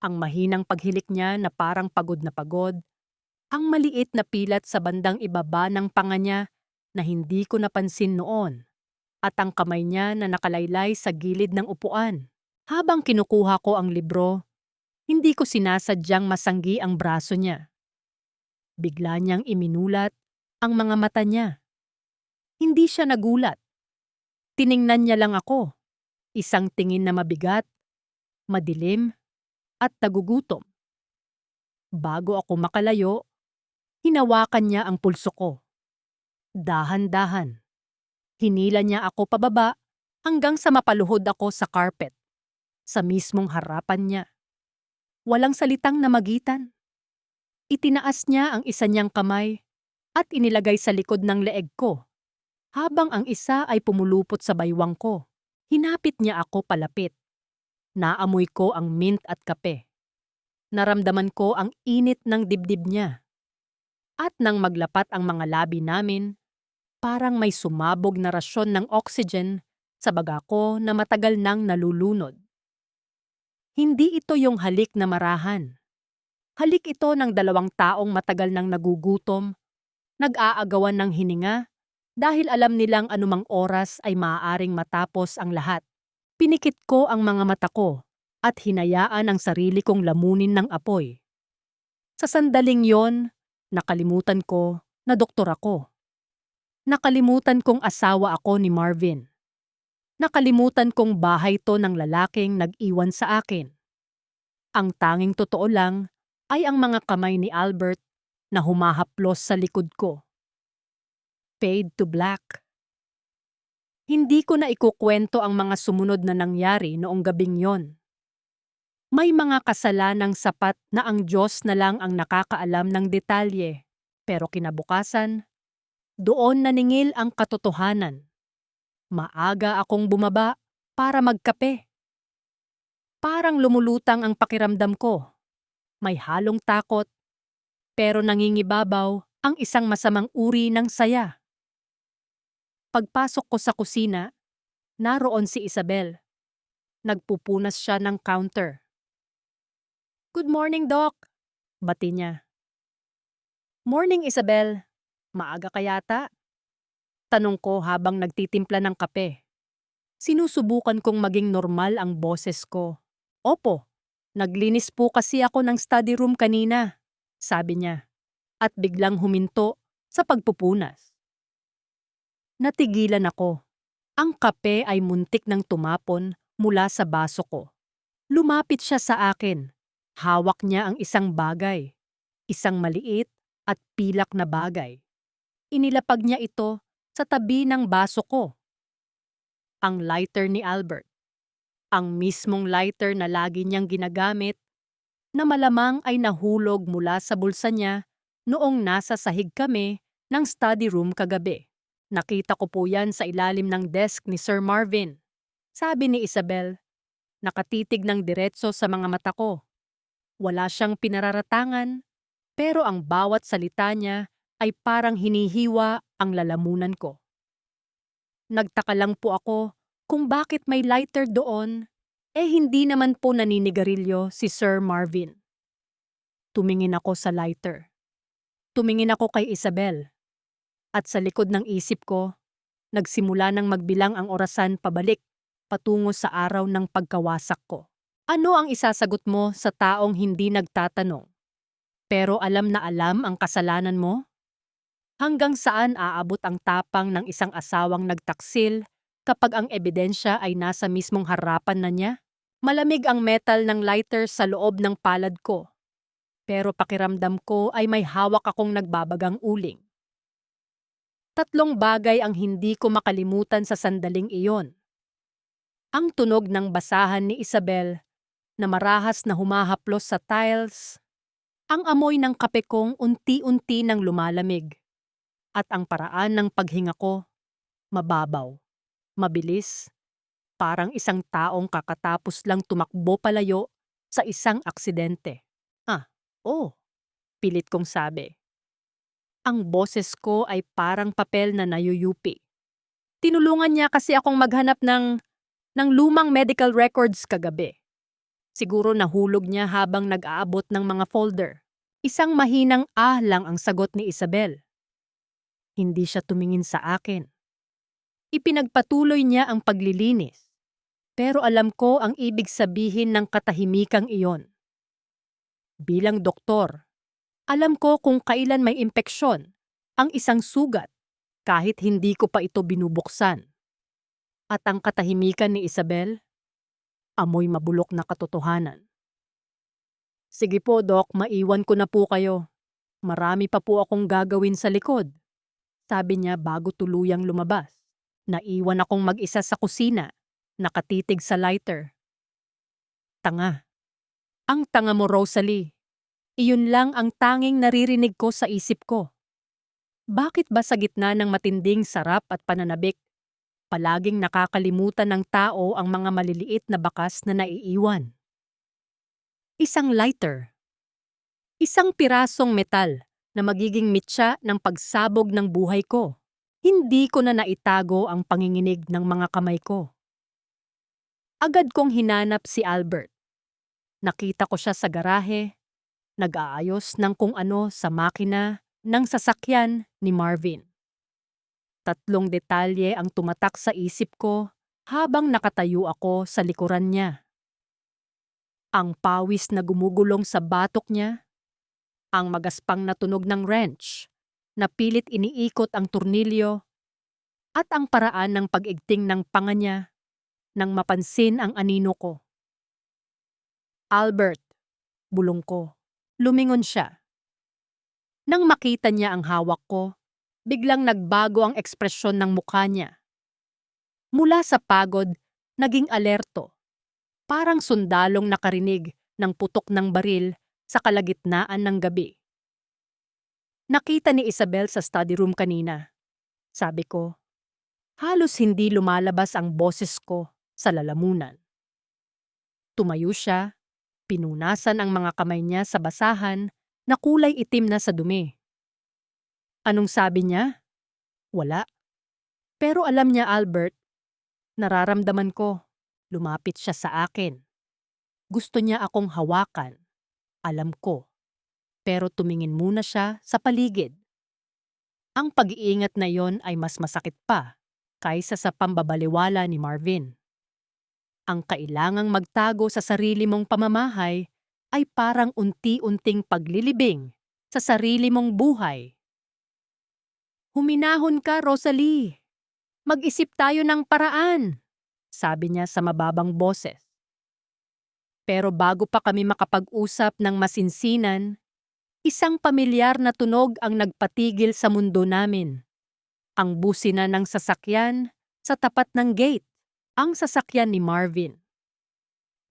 Ang mahinang paghilik niya na parang pagod na pagod, ang maliit na pilat sa bandang ibaba ng panga niya na hindi ko napansin noon, at ang kamay niya na nakalaylay sa gilid ng upuan. Habang kinukuha ko ang libro, hindi ko sinasadyang masanggi ang braso niya. Bigla niyang iminulat ang mga mata niya. Hindi siya nagulat. Tiningnan niya lang ako. Isang tingin na mabigat, madilim, at nagugutom. Bago ako makalayo, hinawakan niya ang pulso ko. Dahan-dahan. Hinila niya ako pababa hanggang sa mapaluhod ako sa carpet, sa mismong harapan niya. Walang salitang namagitan. Itinaas niya ang isa niyang kamay at inilagay sa likod ng leeg ko, habang ang isa ay pumulupot sa baywang ko. Hinapit niya ako palapit. Naamoy ko ang mint at kape. Naramdaman ko ang init ng dibdib niya. At nang maglapat ang mga labi namin, parang may sumabog na rasyon ng oxygen sa baga ko na matagal nang nalulunod. Hindi ito yung halik na marahan. Halik ito ng 2 taong matagal nang nagugutom, nag-aagawan ng hininga dahil alam nilang anumang oras ay maaaring matapos ang lahat. Pinikit ko ang mga mata ko at hinayaan ang sarili kong lamunin ng apoy. Sa sandaling yon, nakalimutan ko na doktor ako. Nakalimutan kong asawa ako ni Marvin. Nakalimutan kong bahay to ng lalaking nag-iwan sa akin. Ang tanging totoo lang ay ang mga kamay ni Albert na humahaplos sa likod ko. Fade to black. Hindi ko na ikukwento ang mga sumunod na nangyari noong gabing yon. May mga kasalanang sapat na ang Diyos na lang ang nakakaalam ng detalye, pero kinabukasan, doon naningil ang katotohanan. Maaga akong bumaba para magkape. Parang lumulutang ang pakiramdam ko. May halong takot, pero nangingibabaw ang isang masamang uri ng saya. Pagpasok ko sa kusina, naroon si Isabel. Nagpupunas siya ng counter. "Good morning, Doc," bati niya. "Morning, Isabel. Maaga ka yata?" Tanong ko habang nagtitimpla ng kape. Sinusubukan kong maging normal ang boses ko. "Opo, naglinis po kasi ako ng study room kanina," sabi niya. At biglang huminto sa pagpupunas. Natigilan ako. Ang kape ay muntik nang tumapon mula sa baso ko. Lumapit siya sa akin. Hawak niya ang isang bagay. Isang maliit at pilak na bagay. Inilapag niya ito sa tabi ng baso ko. Ang lighter ni Albert. Ang mismong lighter na lagi niyang ginagamit na malamang ay nahulog mula sa bulsa niya noong nasa sahig kami ng study room kagabi. "Nakita ko po yan sa ilalim ng desk ni Sir Marvin," sabi ni Isabel. Nakatitig ng diretso sa mga mata ko. Wala siyang pinararatangan, pero ang bawat salita niya ay parang hinihiwa ang lalamunan ko. Nagtaka lang po ako kung bakit may lighter doon, hindi naman po naninigarilyo si Sir Marvin. Tumingin ako sa lighter. Tumingin ako kay Isabel. At sa likod ng isip ko, nagsimula nang magbilang ang orasan pabalik patungo sa araw ng pagkawasak ko. Ano ang isasagot mo sa taong hindi nagtatanong, pero alam na alam ang kasalanan mo? Hanggang saan aabot ang tapang ng isang asawang nagtaksil kapag ang ebidensya ay nasa mismong harapan na niya? Malamig ang metal ng lighter sa loob ng palad ko, pero pakiramdam ko ay may hawak akong nagbabagang uling. Tatlong bagay ang hindi ko makalimutan sa sandaling iyon. Ang tunog ng basahan ni Isabel na marahas na humahaplos sa tiles, ang amoy ng kape kong unti-unti nang lumalamig, at ang paraan ng paghinga ko, mababaw, mabilis, parang isang taong kakatapos lang tumakbo palayo sa isang aksidente. Pilit kong sabi. Ang boses ko ay parang papel na nayuyupi. Tinulungan niya kasi akong maghanap ng lumang medical records kagabi. Siguro nahulog niya habang nag-aabot ng mga folder. Isang mahinang lang ang sagot ni Isabel. Hindi siya tumingin sa akin. Ipinagpatuloy niya ang paglilinis. Pero alam ko ang ibig sabihin ng katahimikang iyon. Bilang doktor, alam ko kung kailan may impeksyon ang isang sugat kahit hindi ko pa ito binubuksan. At ang katahimikan ni Isabel, amoy mabulok na katotohanan. "Sige po, Doc, maiwan ko na po kayo. Marami pa po akong gagawin sa likod," sabi niya bago tuluyang lumabas. Naiwan akong mag-isa sa kusina, nakatitig sa lighter. Tanga. Ang tanga mo, Rosalie. Iyon lang ang tanging naririnig ko sa isip ko. Bakit ba sa gitna ng matinding sarap at pananabik, palaging nakakalimutan ng tao ang mga maliliit na bakas na naiiwan? Isang lighter. Isang pirasong metal na magiging mitya ng pagsabog ng buhay ko. Hindi ko na naitago ang panginginig ng mga kamay ko. Agad kong hinanap si Albert. Nakita ko siya sa garahe, nag-aayos ng kung ano sa makina ng sasakyan ni Marvin. Tatlong detalye ang tumatak sa isip ko habang nakatayo ako sa likuran niya. Ang pawis na gumugulong sa batok niya, ang magaspang na tunog ng wrench na pilit iniikot ang tornilyo, at ang paraan ng pag-igting ng panga niya nang mapansin ang anino ko. "Albert," bulong ko. Lumingon siya. Nang makita niya ang hawak ko, biglang nagbago ang ekspresyon ng mukha niya. Mula sa pagod, naging alerto. Parang sundalong nakarinig ng putok ng baril sa kalagitnaan ng gabi. "Nakita ni Isabel sa study room kanina," sabi ko. Halos hindi lumalabas ang boses ko sa lalamunan. Tumayo siya, pinunasan ang mga kamay niya sa basahan na kulay itim na sa dumi. Anong sabi niya? Wala. Pero alam niya, Albert, nararamdaman ko. Lumapit siya sa akin. Gusto niya akong hawakan. Alam ko. Pero tumingin muna siya sa paligid. Ang pag-iingat na yon ay mas masakit pa kaysa sa pambabaliwala ni Marvin. Ang kailangang magtago sa sarili mong pamamahay ay parang unti-unting paglilibing sa sarili mong buhay. Huminahon ka, Rosalie. Mag-isip tayo ng paraan, sabi niya sa mababang boses. Pero bago pa kami makapag-usap ng masinsinan, isang pamilyar na tunog ang nagpatigil sa mundo namin. Ang busina ng sasakyan sa tapat ng gate, ang sasakyan ni Marvin.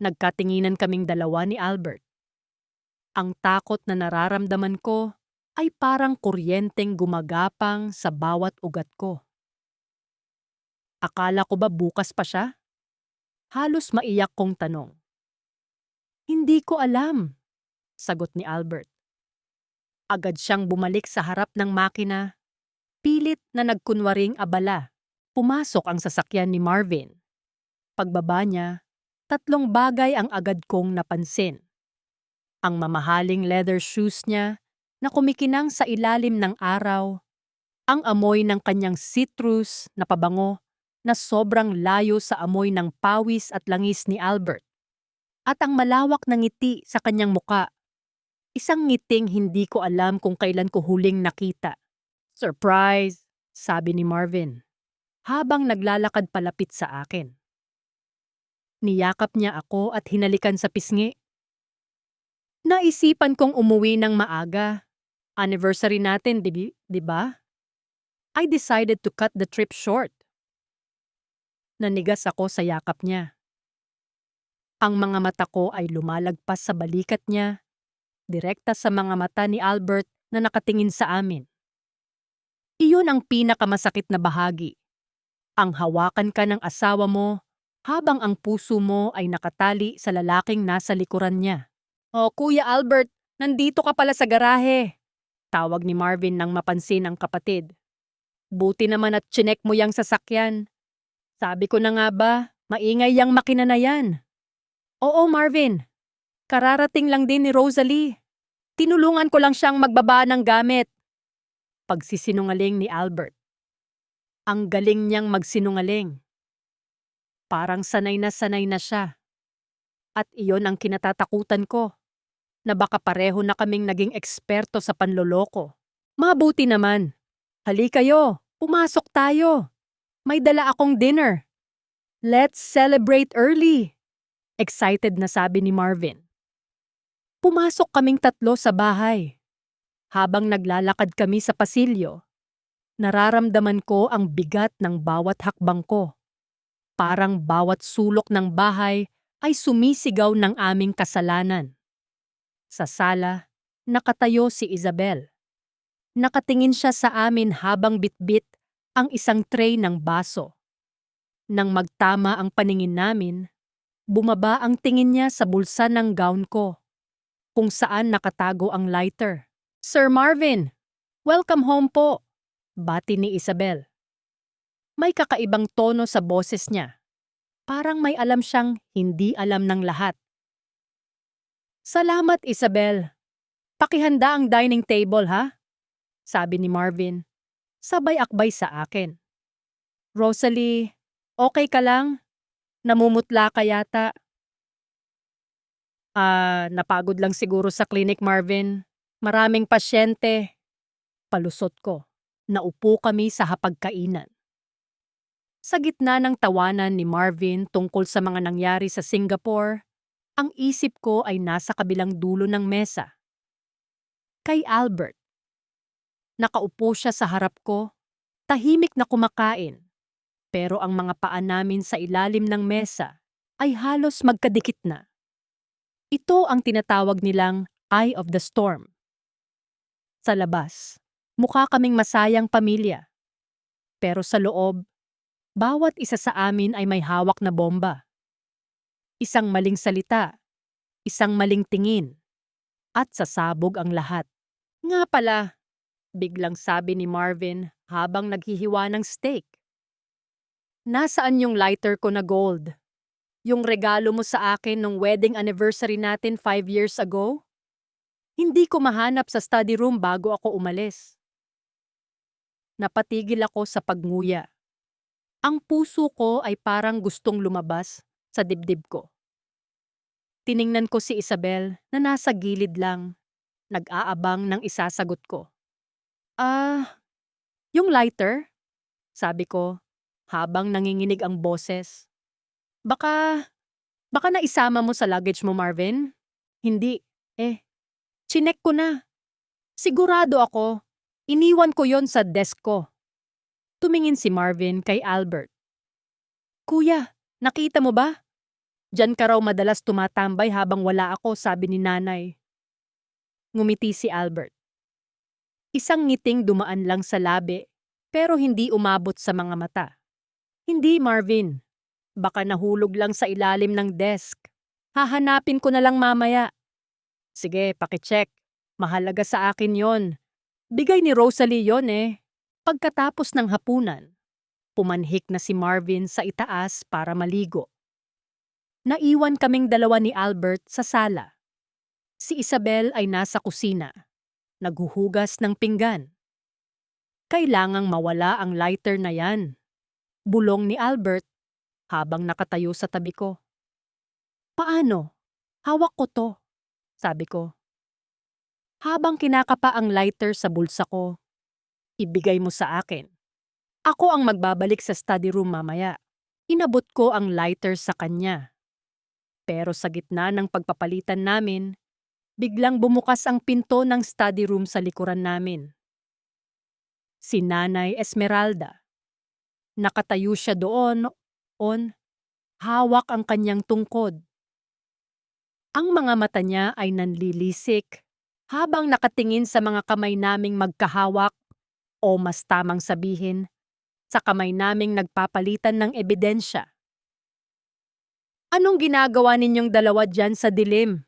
Nagkatinginan kaming dalawa ni Albert. Ang takot na nararamdaman ko ay parang kuryenteng gumagapang sa bawat ugat ko. Akala ko ba bukas pa siya? Halos maiyak kong tanong. Hindi ko alam, sagot ni Albert. Agad siyang bumalik sa harap ng makina. Pilit na nagkunwaring abala. Pumasok ang sasakyan ni Marvin. Pagbaba niya, 3 bagay ang agad kong napansin. Ang mamahaling leather shoes niya na kumikinang sa ilalim ng araw, ang amoy ng kanyang citrus na pabango na sobrang layo sa amoy ng pawis at langis ni Albert, at ang malawak na ngiti sa kanyang muka. Isang ngiting hindi ko alam kung kailan ko huling nakita. Surprise, sabi ni Marvin, habang naglalakad palapit sa akin. Niyakap niya ako at hinalikan sa pisngi. Naisipan kong umuwi ng maaga. Anniversary natin, di ba? I decided to cut the trip short. Nanigas ako sa yakap niya. Ang mga mata ko ay lumalagpas sa balikat niya, direkta sa mga mata ni Albert na nakatingin sa amin. Iyon ang pinakamasakit na bahagi. Ang hawakan ka ng asawa mo habang ang puso mo ay nakatali sa lalaking nasa likuran niya. "Oh, Kuya Albert, nandito ka pala sa garahe," tawag ni Marvin nang mapansin ang kapatid. "Buti naman at tsinek mo yang sasakyan. Sabi ko na nga ba, maingay yang makina na yan." "Oo, Marvin. Kararating lang din ni Rosalie. Tinulungan ko lang siyang magbaba ng gamit." Pagsisinungaling ni Albert. Ang galing niyang magsinungaling. Parang sanay na siya. At iyon ang kinatatakutan ko, na baka pareho na kaming naging eksperto sa panloloko. Mabuti naman. Halika kayo, pumasok tayo. May dala akong dinner. Let's celebrate early. Excited na sabi ni Marvin. Pumasok kaming 3 sa bahay. Habang naglalakad kami sa pasilyo, nararamdaman ko ang bigat ng bawat hakbang ko. Parang bawat sulok ng bahay ay sumisigaw ng aming kasalanan. Sa sala, nakatayo si Isabel. Nakatingin siya sa amin habang bitbit ang isang tray ng baso. Nang magtama ang paningin namin, bumaba ang tingin niya sa bulsa ng gown ko, kung saan nakatago ang lighter. "Sir Marvin, welcome home po," bati ni Isabel. May kakaibang tono sa boses niya. Parang may alam siyang hindi alam ng lahat. "Salamat, Isabel. Pakihanda ang dining table, ha?" sabi ni Marvin, sabay akbay sa akin. "Rosalie, okay ka lang? Namumutla ka yata." Napagod lang siguro sa clinic, Marvin. Maraming pasyente." Palusot ko. Naupo kami sa hapagkainan. Sa gitna ng tawanan ni Marvin tungkol sa mga nangyari sa Singapore, ang isip ko ay nasa kabilang dulo ng mesa. Kay Albert. Nakaupo siya sa harap ko, tahimik na kumakain, pero ang mga paa namin sa ilalim ng mesa ay halos magkadikit na. Ito ang tinatawag nilang eye of the storm. Sa labas, mukha kaming masayang pamilya. Pero sa loob, bawat isa sa amin ay may hawak na bomba. Isang maling salita, isang maling tingin, at sasabog ang lahat. Nga pala, biglang sabi ni Marvin habang naghihiwa ng steak. Nasaan yung lighter ko na gold? Yung regalo mo sa akin nung wedding anniversary natin 5 years ago? Hindi ko mahanap sa study room bago ako umalis. Napatigil ako sa pagnguya. Ang puso ko ay parang gustong lumabas sa dibdib ko. Tiningnan ko si Isabel na nasa gilid lang, nag-aabang ng isasagot ko. Yung lighter? Sabi ko, habang nanginginig ang boses. Baka naisama mo sa luggage mo, Marvin? Hindi. Chinek ko na. Sigurado ako. Iniwan ko yon sa desk ko. Tumingin si Marvin kay Albert. Kuya, nakita mo ba? Diyan ka raw madalas tumatambay habang wala ako, sabi ni nanay. Ngumiti si Albert. Isang ngiting dumaan lang sa labi, pero hindi umabot sa mga mata. Hindi, Marvin. Baka nahulog lang sa ilalim ng desk. Hahanapin ko na lang mamaya. Sige, pakicheck. Mahalaga sa akin yon. Bigay ni Rosalie yon eh. Pagkatapos ng hapunan, pumanhik na si Marvin sa itaas para maligo. Naiwan kaming dalawa ni Albert sa sala. Si Isabel ay nasa kusina, naghuhugas ng pinggan. Kailangang mawala ang lighter na yan. Bulong ni Albert habang nakatayo sa tabi ko. Paano? Hawak ko to, sabi ko. Habang kinakapa ang lighter sa bulsa ko, ibigay mo sa akin. Ako ang magbabalik sa study room mamaya. Inabot ko ang lighter sa kanya. Pero sa gitna ng pagpapalitan namin, biglang bumukas ang pinto ng study room sa likuran namin. Si Nanay Esmeralda. Nakatayo siya doon, hawak ang kanyang tungkod. Ang mga mata niya ay nanlilisik habang nakatingin sa mga kamay naming magkahawak o mas tamang sabihin, sa kamay naming nagpapalitan ng ebidensya. Anong ginagawa ninyong dalawa dyan sa dilim?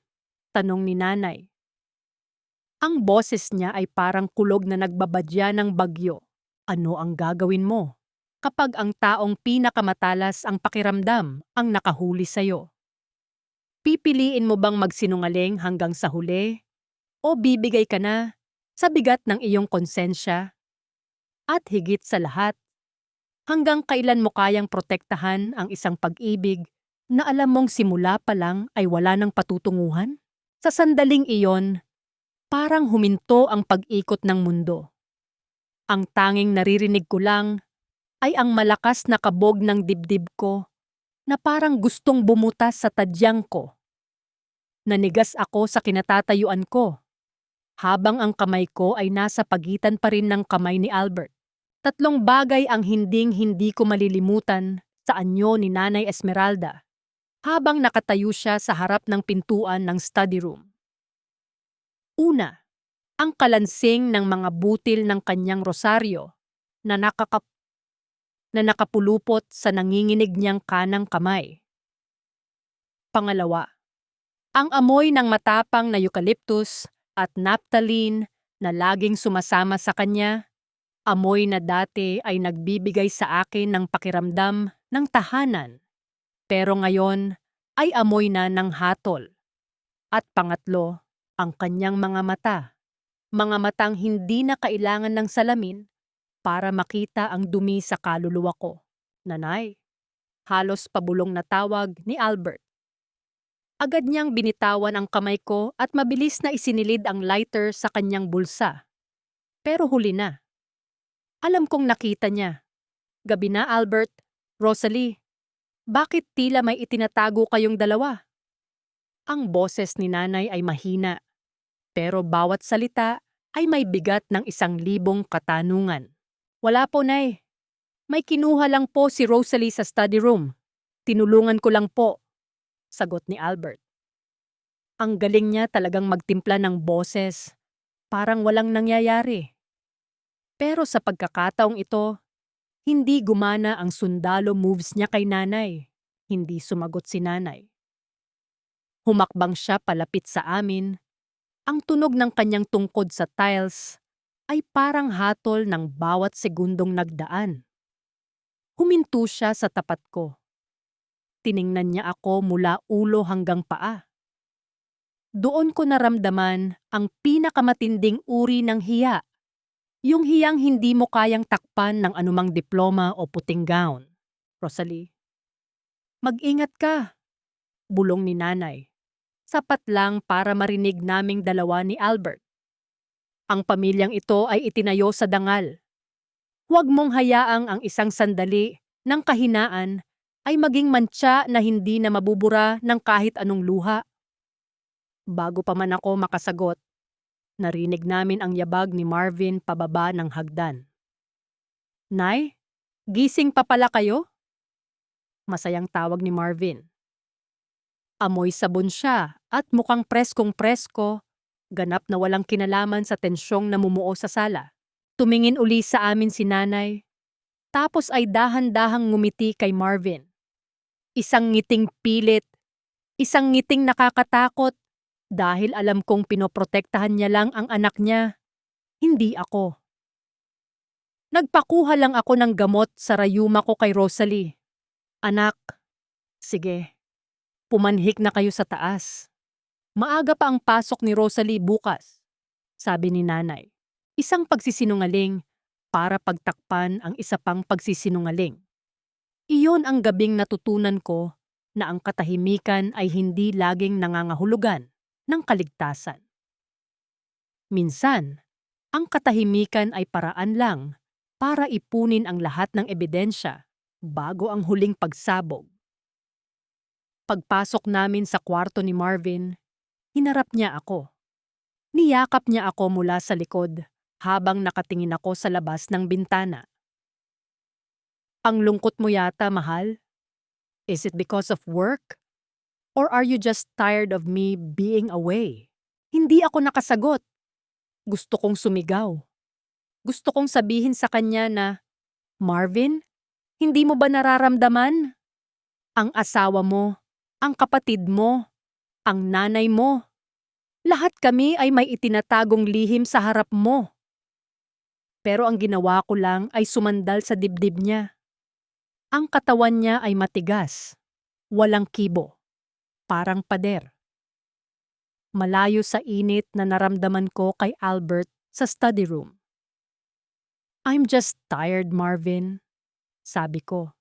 Tanong ni nanay. Ang boses niya ay parang kulog na nagbabadya ng bagyo. Ano ang gagawin mo kapag ang taong pinakamatalas ang pakiramdam ang nakahuli sa'yo? Pipiliin mo bang magsinungaling hanggang sa huli? O bibigay ka na sa bigat ng iyong konsensya? At higit sa lahat, hanggang kailan mo kayang protektahan ang isang pag-ibig na alam mong simula pa lang ay wala ng patutunguhan? Sa sandaling iyon, parang huminto ang pag-ikot ng mundo. Ang tanging naririnig ko lang ay ang malakas na kabog ng dibdib ko na parang gustong bumutas sa tadyang ko. Nanigas ako sa kinatatayuan ko, habang ang kamay ko ay nasa pagitan pa rin ng kamay ni Albert. 3 bagay ang hinding-hindi ko malilimutan sa anyo ni Nanay Esmeralda habang nakatayo siya sa harap ng pintuan ng study room. Una, ang kalansing ng mga butil ng kanyang rosaryo na nakapulupot sa nanginginig niyang kanang kamay. Pangalawa, ang amoy ng matapang na eucalyptus at naphthalene na laging sumasama sa kanya, amoy na dati ay nagbibigay sa akin ng pakiramdam ng tahanan, pero ngayon ay amoy na ng hatol. At pangatlo, ang kanyang mga matang hindi na kailangan ng salamin para makita ang dumi sa kaluluwa ko. Nanay, halos pabulong na tawag ni Albert. Agad niyang binitawan ang kamay ko at mabilis na isinilid ang lighter sa kanyang bulsa. Pero huli na. Alam kong nakita niya. Gabi na, Albert. Rosalie, bakit tila may itinatago kayong dalawa? Ang boses ni nanay ay mahina, pero bawat salita ay may bigat ng 1,000 katanungan. Wala po, Nay. May kinuha lang po si Rosalie sa study room. Tinulungan ko lang po, sagot ni Albert. Ang galing niya talagang magtimpla ng boses, parang walang nangyayari. Pero sa pagkakataong ito, hindi gumana ang sundalo moves niya kay nanay. Hindi sumagot si nanay. Humakbang siya palapit sa amin. Ang tunog ng kanyang tungkod sa tiles ay parang hatol ng bawat segundong nagdaan. Huminto siya sa tapat ko. Tiningnan niya ako mula ulo hanggang paa. Doon ko naramdaman ang pinakamatinding uri ng hiya. Yung hiyang hindi mo kayang takpan ng anumang diploma o puting gown. Rosalie, mag-ingat ka, bulong ni nanay. Sapat lang para marinig naming dalawa ni Albert. Ang pamilyang ito ay itinayo sa dangal. Huwag mong hayaang ang isang sandali ng kahinaan ay maging mantsa na hindi na mabubura ng kahit anong luha. Bago pa man ako makasagot, narinig namin ang yabag ni Marvin pababa ng hagdan. Nay, gising pa pala kayo? Masayang tawag ni Marvin. Amoy sabon siya at mukhang preskong-presko, ganap na walang kinalaman sa tensyong namumuo sa sala. Tumingin uli sa amin si nanay, tapos ay dahan-dahang ngumiti kay Marvin. Isang ngiting pilit, isang ngiting nakakatakot dahil alam kong pinoprotektahan niya lang ang anak niya, hindi ako. Nagpakuha lang ako ng gamot sa rayuma ko kay Rosalie. Anak, sige, pumanhik na kayo sa taas. Maaga pa ang pasok ni Rosalie bukas, sabi ni nanay. Isang pagsisinungaling para pagtakpan ang isa pang pagsisinungaling. Iyon ang gabing natutunan ko na ang katahimikan ay hindi laging nangangahulugan ng kaligtasan. Minsan, ang katahimikan ay paraan lang para ipunin ang lahat ng ebidensya bago ang huling pagsabog. Pagpasok namin sa kwarto ni Marvin, hinarap niya ako. Niyakap niya ako mula sa likod habang nakatingin ako sa labas ng bintana. Ang lungkot mo yata, mahal? Is it because of work? Or are you just tired of me being away? Hindi ako nakasagot. Gusto kong sumigaw. Gusto kong sabihin sa kanya na, Marvin, hindi mo ba nararamdaman? Ang asawa mo, ang kapatid mo, ang nanay mo, lahat kami ay may itinatagong lihim sa harap mo. Pero ang ginawa ko lang ay sumandal sa dibdib niya. Ang katawan niya ay matigas, walang kibo, parang pader. Malayo sa init na naramdaman ko kay Albert sa study room. I'm just tired, Marvin, sabi ko.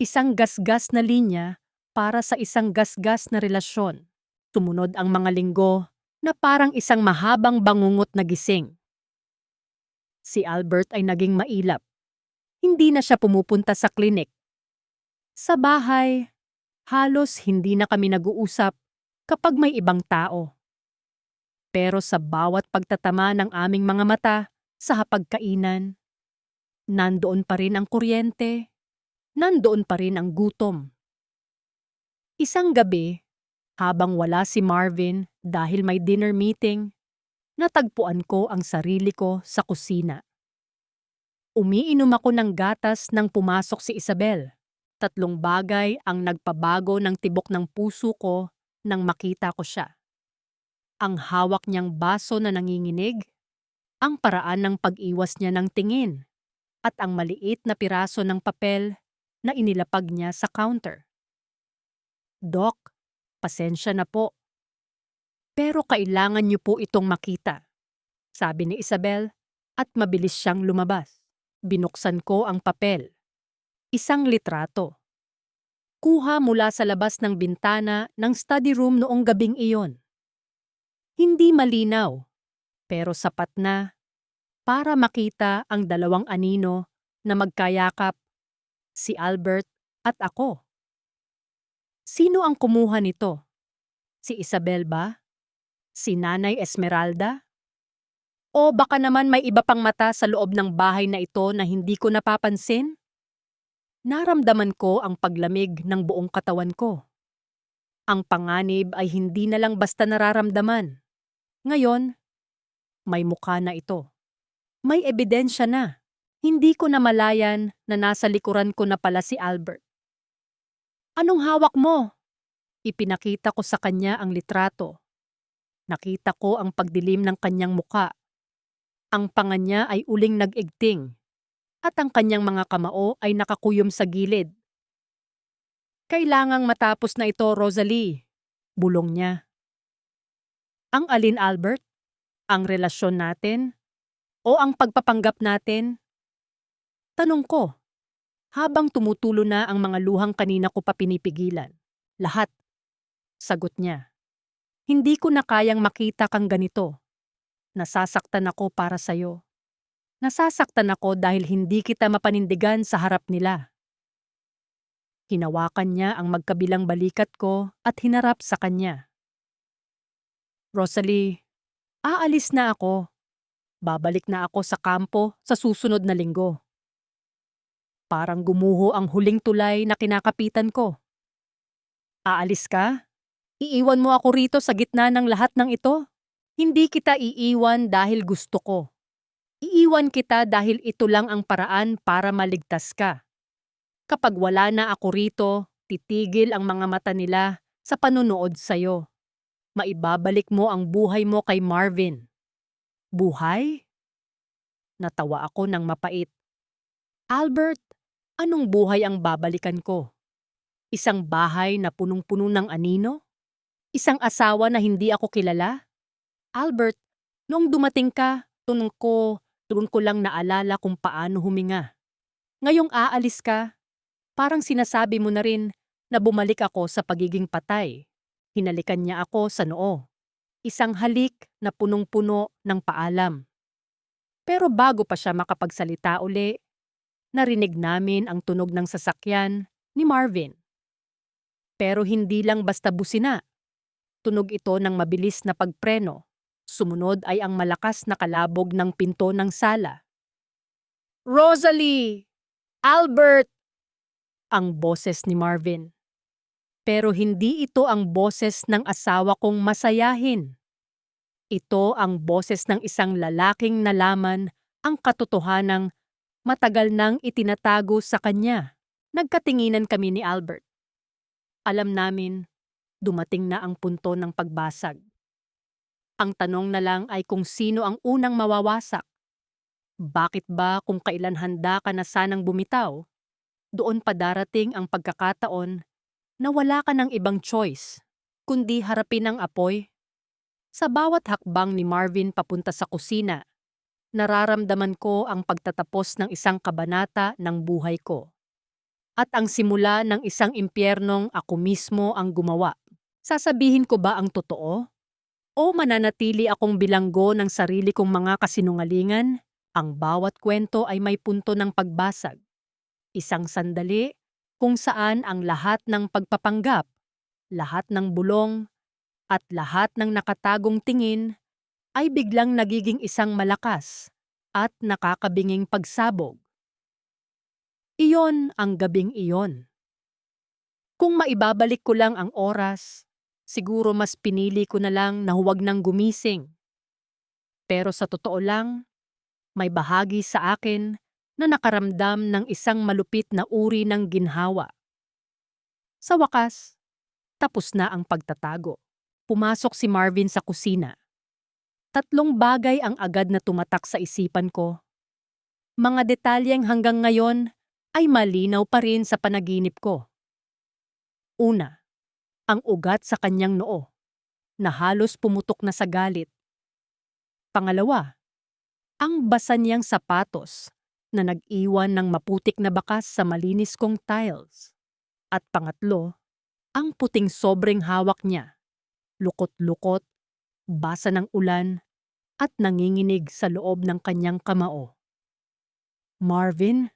Isang gasgas na linya para sa isang gasgas na relasyon. Tumunod ang mga linggo na parang isang mahabang bangungot na gising. Si Albert ay naging mailap. Hindi na siya pumupunta sa klinik. Sa bahay, halos hindi na kami nag-uusap kapag may ibang tao. Pero sa bawat pagtatama ng aming mga mata sa hapagkainan, nandoon pa rin ang kuryente, nandoon pa rin ang gutom. Isang gabi, habang wala si Marvin dahil may dinner meeting, natagpuan ko ang sarili ko sa kusina. Umiinom ako ng gatas nang pumasok si Isabel. 3 bagay ang nagpabago ng tibok ng puso ko nang makita ko siya. Ang hawak niyang baso na nanginginig, ang paraan ng pag-iwas niya ng tingin, at ang maliit na piraso ng papel na inilapag niya sa counter. Doc, pasensya na po. Pero kailangan niyo po itong makita, sabi ni Isabel at mabilis siyang lumabas. Binuksan ko ang papel. Isang litrato. Kuha mula sa labas ng bintana ng study room noong gabing iyon. Hindi malinaw, pero sapat na para makita ang 2 anino na magkayakap, si Albert at ako. Sino ang kumuha nito? Si Isabel ba? Si Nanay Esmeralda? O baka naman may iba pang mata sa loob ng bahay na ito na hindi ko napapansin? Naramdaman ko ang paglamig ng buong katawan ko. Ang panganib ay hindi na lang basta nararamdaman. Ngayon, may mukha na ito. May ebidensya na. Hindi ko namalayan na nasa likuran ko na pala si Albert. Anong hawak mo? Ipinakita ko sa kanya ang litrato. Nakita ko ang pagdilim ng kanyang muka. Ang panga niya ay uling nag-igting at ang kanyang mga kamao ay nakakuyom sa gilid. Kailangang matapos na ito, Rosalie. Bulong niya. Ang alin, Albert? Ang relasyon natin? O ang pagpapanggap natin? Tanong ko, habang tumutulo na ang mga luhang kanina ko pa pinipigilan. Lahat. Sagot niya. Hindi ko na kayang makita kang ganito. Nasasaktan ako para sa'yo. Nasasaktan ako dahil hindi kita mapanindigan sa harap nila. Hinawakan niya ang magkabilang balikat ko at hinarap sa kanya. Rosalie, aalis na ako. Babalik na ako sa kampo sa susunod na linggo. Parang gumuho ang huling tulay na kinakapitan ko. Aalis ka? Iiwan mo ako rito sa gitna ng lahat ng ito? Hindi kita iiwan dahil gusto ko. Iiwan kita dahil ito lang ang paraan para maligtas ka. Kapag wala na ako rito, titigil ang mga mata nila sa panunood sa'yo. Maibabalik mo ang buhay mo kay Marvin. Buhay? Natawa ako ng mapait. Albert, anong buhay ang babalikan ko? Isang bahay na punong-puno ng anino? Isang asawa na hindi ako kilala? Albert, noong dumating ka, doon ko lang naalala kung paano huminga. Ngayong aalis ka, parang sinasabi mo na rin na bumalik ako sa pagiging patay. Hinalikan niya ako sa noo. Isang halik na punong-puno ng paalam. Pero bago pa siya makapagsalita uli, narinig namin ang tunog ng sasakyan ni Marvin. Pero hindi lang basta busina. Tunog ito ng mabilis na pagpreno. Sumunod ay ang malakas na kalabog ng pinto ng sala. Rosalie! Albert! Ang boses ni Marvin. Pero hindi ito ang boses ng asawa kong masayahin. Ito ang boses ng isang lalaking nalaman ang katotohanang matagal nang itinatago sa kanya. Nagkatinginan kami ni Albert. Alam namin, dumating na ang punto ng pagbasag. Ang tanong na lang ay kung sino ang unang mawawasak. Bakit ba kung kailan handa ka na sanang bumitaw, doon pa darating ang pagkakataon na wala ka ng ibang choice, kundi harapin ang apoy? Sa bawat hakbang ni Marvin papunta sa kusina, nararamdaman ko ang pagtatapos ng isang kabanata ng buhay ko. At ang simula ng isang impyernong ako mismo ang gumawa. Sasabihin ko ba ang totoo? O mananatili akong bilanggo ng sarili kong mga kasinungalingan? Ang bawat kwento ay may punto ng pagbasag. Isang sandali kung saan ang lahat ng pagpapanggap, lahat ng bulong, at lahat ng nakatagong tingin ay biglang nagiging isang malakas at nakakabinging pagsabog. Iyon ang gabing iyon. Kung maibabalik ko lang ang oras, siguro mas pinili ko na lang na huwag nang gumising. Pero sa totoo lang, may bahagi sa akin na nakaramdam ng isang malupit na uri ng ginhawa. Sa wakas, tapos na ang pagtatago. Pumasok si Marvin sa kusina. 3 bagay ang agad na tumatak sa isipan ko. Mga detalyeng hanggang ngayon ay malinaw pa rin sa panaginip ko. Una, ang ugat sa kanyang noo, na halos pumutok na sa galit. Pangalawa, ang basa niyang sapatos na nag-iwan ng maputik na bakas sa malinis kong tiles. At pangatlo, ang puting sobrang hawak niya, lukot-lukot, basa ng ulan, at nanginginig sa loob ng kanyang kamao. Marvin?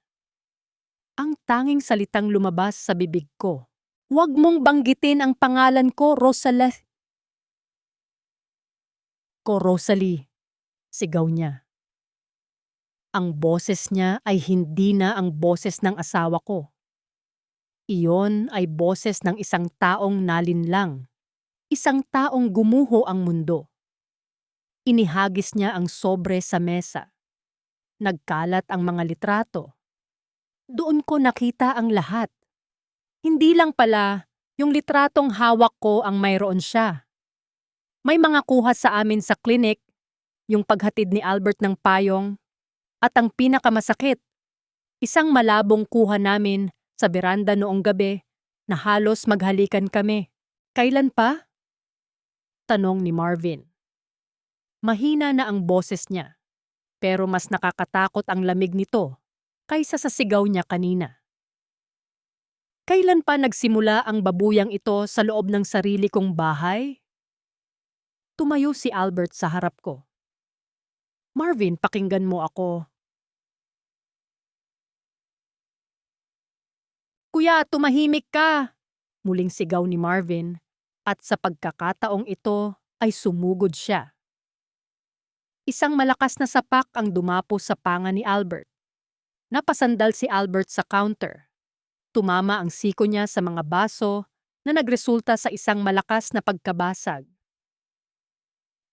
Ang tanging salitang lumabas sa bibig ko. Huwag mong banggitin ang pangalan ko, Rosalie, sigaw niya. Ang boses niya ay hindi na ang boses ng asawa ko. Iyon ay boses ng isang taong nalinlang, isang taong gumuho ang mundo. Inihagis niya ang sobre sa mesa. Nagkalat ang mga litrato. Doon ko nakita ang lahat. Hindi lang pala Yung litratong hawak ko ang mayroon siya. May mga kuha sa amin sa klinik, yung paghatid ni Albert ng payong, at ang pinakamasakit, isang malabong kuha namin sa beranda noong gabi na halos maghalikan kami. Kailan pa? Tanong ni Marvin. Mahina na ang boses niya, pero mas nakakatakot ang lamig nito kaysa sa sigaw niya kanina. Kailan pa nagsimula ang babuyang ito sa loob ng sarili kong bahay? Tumayo si Albert sa harap ko. Marvin, pakinggan mo ako. Kuya, tumahimik ka! Muling sigaw ni Marvin at sa pagkakataong ito ay sumugod siya. Isang malakas na sapak ang dumapo sa panga ni Albert. Napasandal si Albert sa counter. Tumama ang siko niya sa mga baso na nagresulta sa isang malakas na pagkabasag.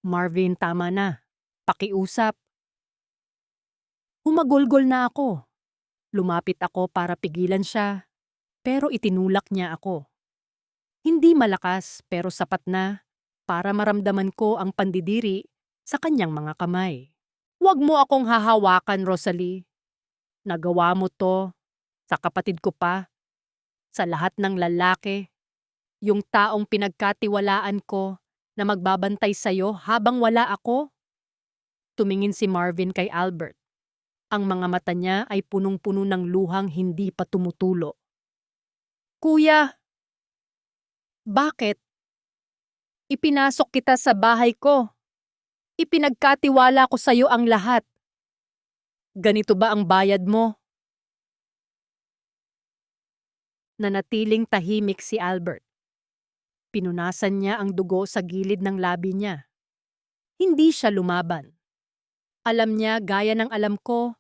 Marvin, tama na. Pakiusap. Humagulgol na ako. Lumapit ako para pigilan siya, pero itinulak niya ako. Hindi malakas pero sapat na para maramdaman ko ang pandidiri sa kanyang mga kamay. Huwag mo akong hahawakan, Rosalie. Nagawa mo to sa kapatid ko pa, sa lahat ng lalaki, yung taong pinagkatiwalaan ko na magbabantay sa'yo habang wala ako. Tumingin si Marvin kay Albert. Ang mga mata niya ay punong-puno ng luhang hindi pa tumutulo. Kuya! Bakit? Ipinasok kita sa bahay ko. Ipinagkatiwala ko sa'yo ang lahat. Ganito ba ang bayad mo? Nanatiling tahimik si Albert. Pinunasan niya ang dugo sa gilid ng labi niya. Hindi siya lumaban. Alam niya gaya ng alam ko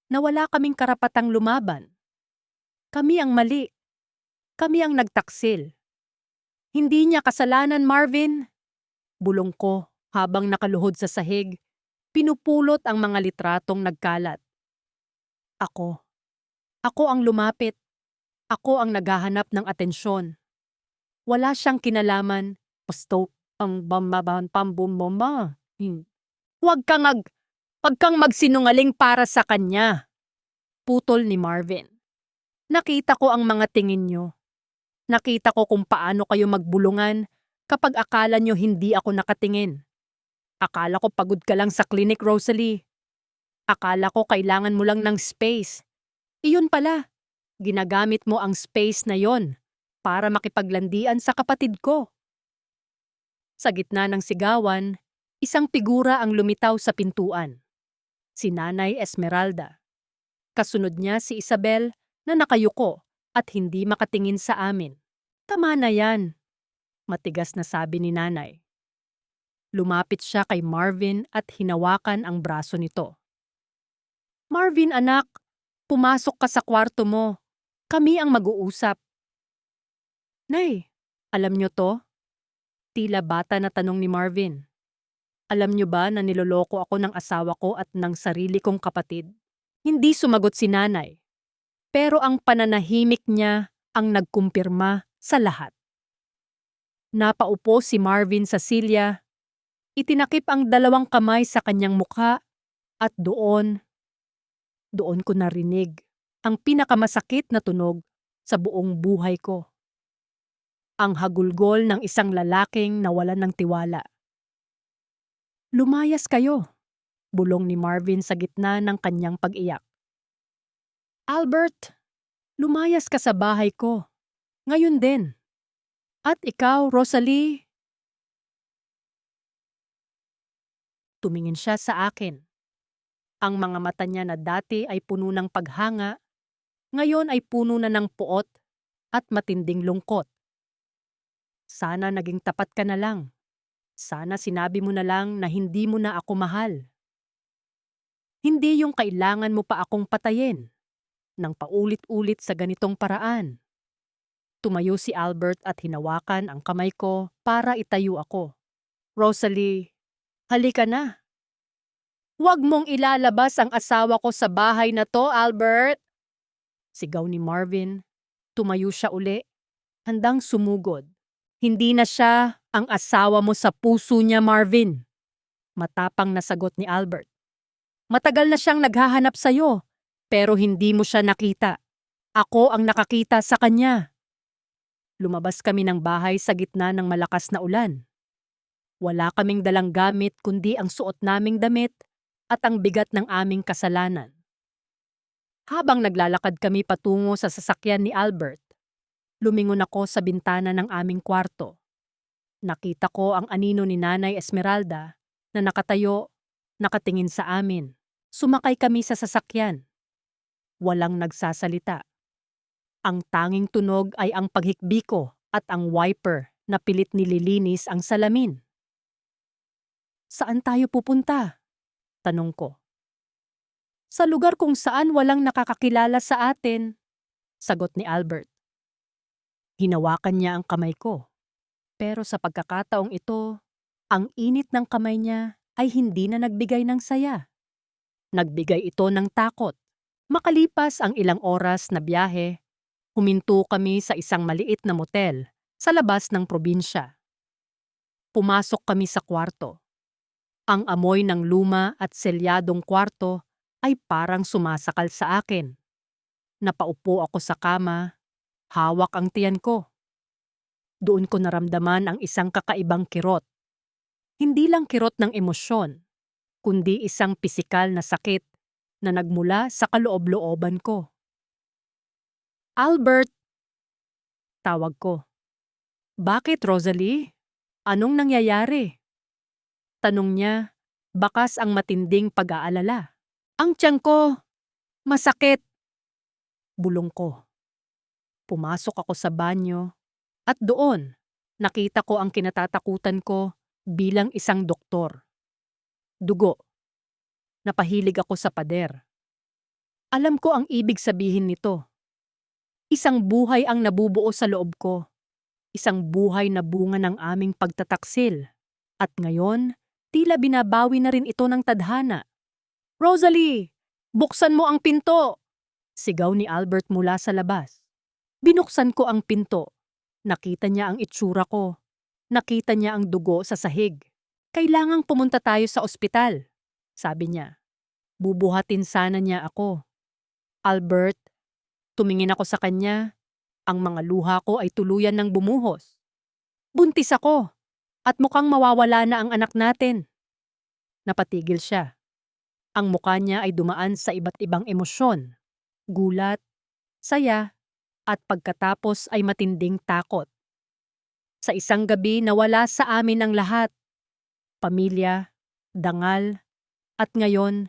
na wala kaming karapatang lumaban. Kami ang mali. Kami ang nagtaksil. Hindi niya kasalanan, Marvin. Bulong ko habang nakaluhod sa sahig, pinupulot ang mga litratong nagkalat. Ako. Ako ang lumapit. Ako ang naghahanap ng atensyon. Wala siyang kinalaman. Pasto ang bambaban pambumoma. Huwag kang magsinungaling para sa kanya. Putol ni Marvin. Nakita ko ang mga tingin niyo. Nakita ko kung paano kayo magbulungan kapag akala niyo hindi ako nakatingin. Akala ko pagod ka lang sa clinic, Rosalie. Akala ko kailangan mo lang ng space. Iyon pala. Ginagamit mo ang space na yon para makipaglandian sa kapatid ko. Sa gitna ng sigawan, isang figura ang lumitaw sa pintuan. Si Nanay Esmeralda. Kasunod niya si Isabel na nakayuko at hindi makatingin sa amin. Tama na yan, matigas na sabi ni Nanay. Lumapit siya kay Marvin at hinawakan ang braso nito. Marvin, anak, pumasok ka sa kwarto mo. Kami ang mag-uusap. Nay, alam niyo to? Tila bata na tanong ni Marvin. Alam niyo ba na niloloko ako ng asawa ko at ng sarili kong kapatid? Hindi sumagot si Nanay. Pero ang pananahimik niya ang nagkumpirma sa lahat. Napaupo si Marvin sa silya. Itinakip ang dalawang kamay sa kanyang mukha at doon ko narinig ang pinakamasakit na tunog sa buong buhay ko. Ang hagulgol ng isang lalaking nawalan ng tiwala. Lumayas kayo, bulong ni Marvin sa gitna ng kanyang pag-iyak. Albert, lumayas ka sa bahay ko. Ngayon din. At ikaw, Rosalie. Tumingin siya sa akin. Ang mga mata niya na dati ay puno ng paghanga, ngayon ay puno na ng puot at matinding lungkot. Sana naging tapat ka na lang. Sana sinabi mo na lang na hindi mo na ako mahal. Hindi yung kailangan mo pa akong patayin nang paulit-ulit sa ganitong paraan. Tumayo si Albert at hinawakan ang kamay ko para itayo ako. Rosalie, halika na. Huwag mong ilalabas ang asawa ko sa bahay na to, Albert! Sigaw ni Marvin. Tumayo siya uli. handang sumugod. Hindi na siya ang asawa mo sa puso niya, Marvin. Matapang na sagot ni Albert. Matagal na siyang naghahanap sa'yo, pero hindi mo siya nakita. Ako ang nakakita sa kanya. Lumabas kami ng bahay sa gitna ng malakas na ulan. Wala kaming dalang gamit kundi ang suot naming damit at ang bigat ng aming kasalanan. Habang naglalakad kami patungo sa sasakyan ni Albert, lumingon ako sa bintana ng aming kwarto. Nakita ko ang anino ni Nanay Esmeralda na nakatayo, nakatingin sa amin. Sumakay kami sa sasakyan. Walang nagsasalita. Ang tanging tunog ay ang paghikbi ko at ang wiper na pilit nililinis ang salamin. Saan tayo pupunta? Tanong ko. Sa lugar kung saan walang nakakakilala sa atin, sagot ni Albert. Hinawakan niya ang kamay ko. Pero sa pagkakataong ito, ang init ng kamay niya ay hindi na nagbigay ng saya. Nagbigay ito ng takot. Makalipas ang ilang oras na biyahe, huminto kami sa isang maliit na motel sa labas ng probinsya. Pumasok kami sa kwarto. Ang amoy ng luma at selyadong kwarto ay parang sumasakal sa akin. Napaupo ako sa kama, hawak ang tiyan ko. Doon ko naramdaman ang isang kakaibang kirot. Hindi lang kirot ng emosyon, kundi isang pisikal na sakit na nagmula sa kaloob-looban ko. Albert! Tawag ko. Bakit, Rosalie? Anong nangyayari? Tanong niya, bakas ang matinding pag-aalala. Ang tiyan ko! Masakit! Bulong ko. Pumasok ako sa banyo at doon nakita ko ang kinatatakutan ko bilang isang doktor. Dugo. Napahilig ako sa pader. Alam ko ang ibig sabihin nito. Isang buhay ang nabubuo sa loob ko. Isang buhay na bunga ng aming pagtataksil. At ngayon, tila binabawi na rin ito ng tadhana. Rosalie! Buksan mo ang pinto! Sigaw ni Albert mula sa labas. Binuksan ko ang pinto. Nakita niya ang itsura ko. Nakita niya ang dugo sa sahig. Kailangang pumunta tayo sa ospital, sabi niya. Bubuhatin sana niya ako. Albert, tumingin ako sa kanya. Ang mga luha ko ay tuluyan ng bumuhos. Buntis ako at mukhang mawawala na ang anak natin. Napatigil siya. Ang mukha niya ay dumaan sa iba't ibang emosyon. Gulat, saya, at pagkatapos ay matinding takot. Sa isang gabi nawala sa amin ang lahat. Pamilya, dangal, at ngayon,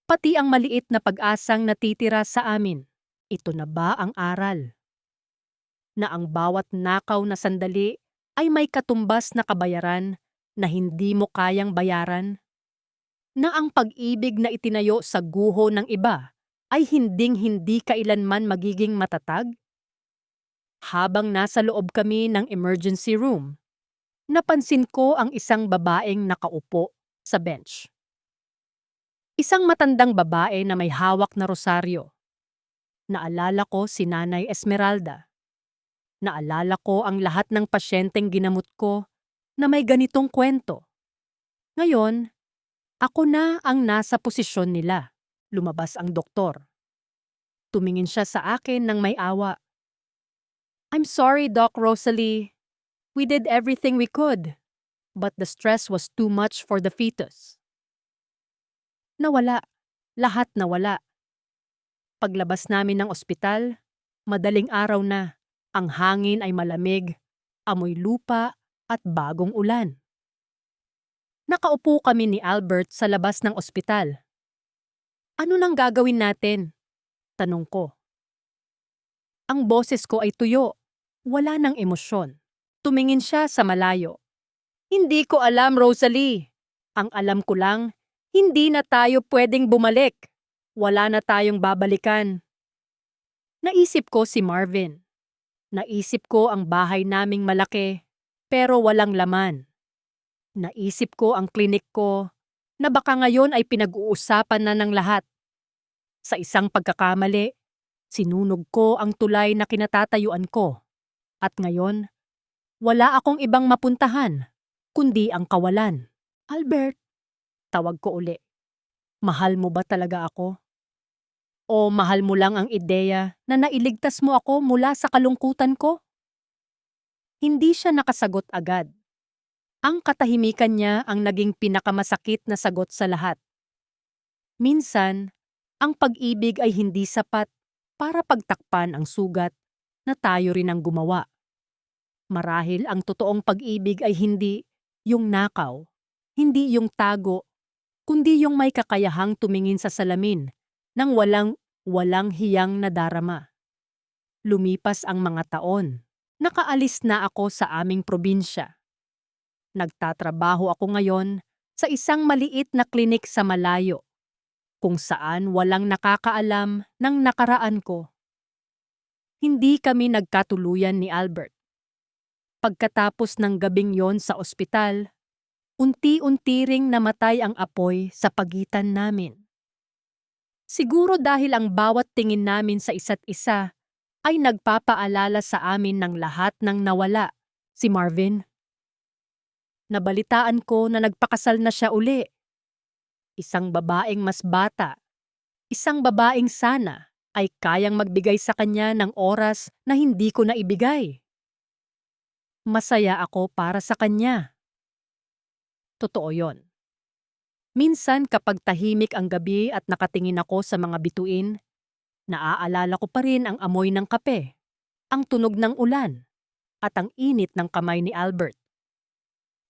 pati ang maliit na pag-asang natitira sa amin. Ito na ba ang aral? Na ang bawat nakaw na sandali ay may katumbas na kabayaran na hindi mo kayang bayaran? Na ang pag-ibig na itinayo sa guho ng iba ay hinding-hindi kailanman magiging matatag? Habang nasa loob kami ng emergency room, napansin ko ang isang babaeng nakaupo sa bench. Isang matandang babae na may hawak na rosaryo. Naalala ko si Nanay Esmeralda. Naalala ko ang lahat ng pasyenteng ginamot ko na may ganitong kwento. Ngayon, ako na ang nasa posisyon nila. Lumabas ang doktor. Tumingin siya sa akin ng may awa. I'm sorry, Doc Rosalie. We did everything we could, but the stress was too much for the fetus. Nawala. Lahat nawala. Paglabas namin ng ospital, madaling araw na. Ang hangin ay malamig, amoy lupa at bagong ulan. Nakaupo kami ni Albert sa labas ng ospital. Ano nang gagawin natin? Tanong ko. Ang boses ko ay tuyo. Wala nang emosyon. Tumingin siya sa malayo. Hindi ko alam, Rosalie. Ang alam ko lang, hindi na tayo pwedeng bumalik. Wala na tayong babalikan. Naisip ko si Marvin. Naisip ko ang bahay naming malaki, pero walang laman. Naisip ko ang klinik ko, na baka ngayon ay pinag-uusapan na ng lahat. Sa isang pagkakamali, sinunog ko ang tulay na kinatatayuan ko. At ngayon, wala akong ibang mapuntahan, kundi ang kawalan. Albert, tawag ko uli. Mahal mo ba talaga ako? O mahal mo lang ang ideya na nailigtas mo ako mula sa kalungkutan ko? Hindi siya nakasagot agad. Ang katahimikan niya ang naging pinakamasakit na sagot sa lahat. Minsan, ang pag-ibig ay hindi sapat para pagtakpan ang sugat na tayo rin ang gumawa. Marahil ang totoong pag-ibig ay hindi yung nakaw, hindi yung tago, kundi yung may kakayahang tumingin sa salamin nang walang hiyang nadarama. Lumipas ang mga taon. Nakaalis na ako sa aming probinsya. Nagtatrabaho ako ngayon sa isang maliit na klinik sa malayo, kung saan walang nakakaalam ng nakaraan ko. Hindi kami nagkatuluyan ni Albert. Pagkatapos ng gabing yon sa ospital, unti-unti ring namatay ang apoy sa pagitan namin. Siguro dahil ang bawat tingin namin sa isa't isa ay nagpapaalala sa amin ng lahat ng nawala. Si Marvin. Nabalitaan ko na nagpakasal na siya uli. Isang babaeng mas bata, isang babaeng sana ay kayang magbigay sa kanya ng oras na hindi ko naibigay. Masaya ako para sa kanya. Totoo yon. Minsan kapag tahimik ang gabi at nakatingin ako sa mga bituin, naaalala ko pa rin ang amoy ng kape, ang tunog ng ulan, at ang init ng kamay ni Albert.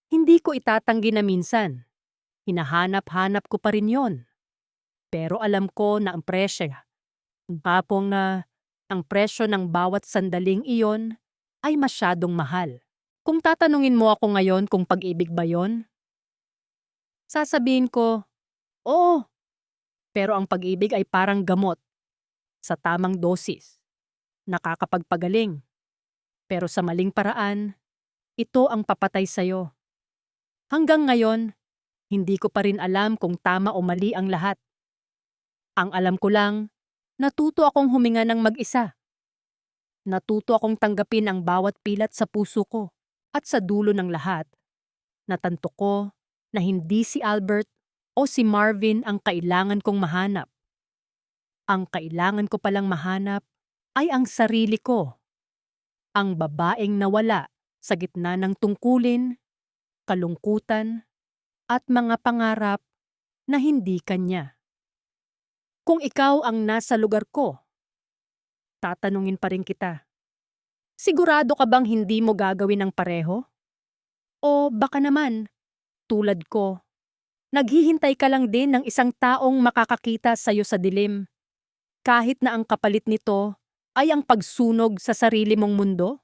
Hindi ko itatanggi na minsan. Hinahanap-hanap ko pa rin yon. Pero alam ko na ang presyo, ang presyo ng bawat sandaling iyon ay masyadong mahal. Kung tatanungin mo ako ngayon kung pag-ibig ba yon, sasabihin ko, oo, pero ang pag-ibig ay parang gamot. Sa tamang dosis, nakakapagpagaling. Pero sa maling paraan, ito ang papatay sa'yo. Hanggang ngayon, hindi ko pa rin alam kung tama o mali ang lahat. Ang alam ko lang, natuto akong huminga ng mag-isa. Natuto akong tanggapin ang bawat pilat sa puso ko. At sa dulo ng lahat, natanto ko na hindi si Albert o si Marvin ang kailangan kong mahanap. Ang kailangan ko palang mahanap ay ang sarili ko. Ang babaeng nawala sa gitna ng tungkulin, kalungkutan, at mga pangarap na hindi kanya. Kung ikaw ang nasa lugar ko, tatanungin pa rin kita, sigurado ka bang hindi mo gagawin ang pareho? O baka naman, tulad ko, naghihintay ka lang din ng isang taong makakakita sa'yo sa dilim, kahit na ang kapalit nito ay ang pagsunog sa sarili mong mundo?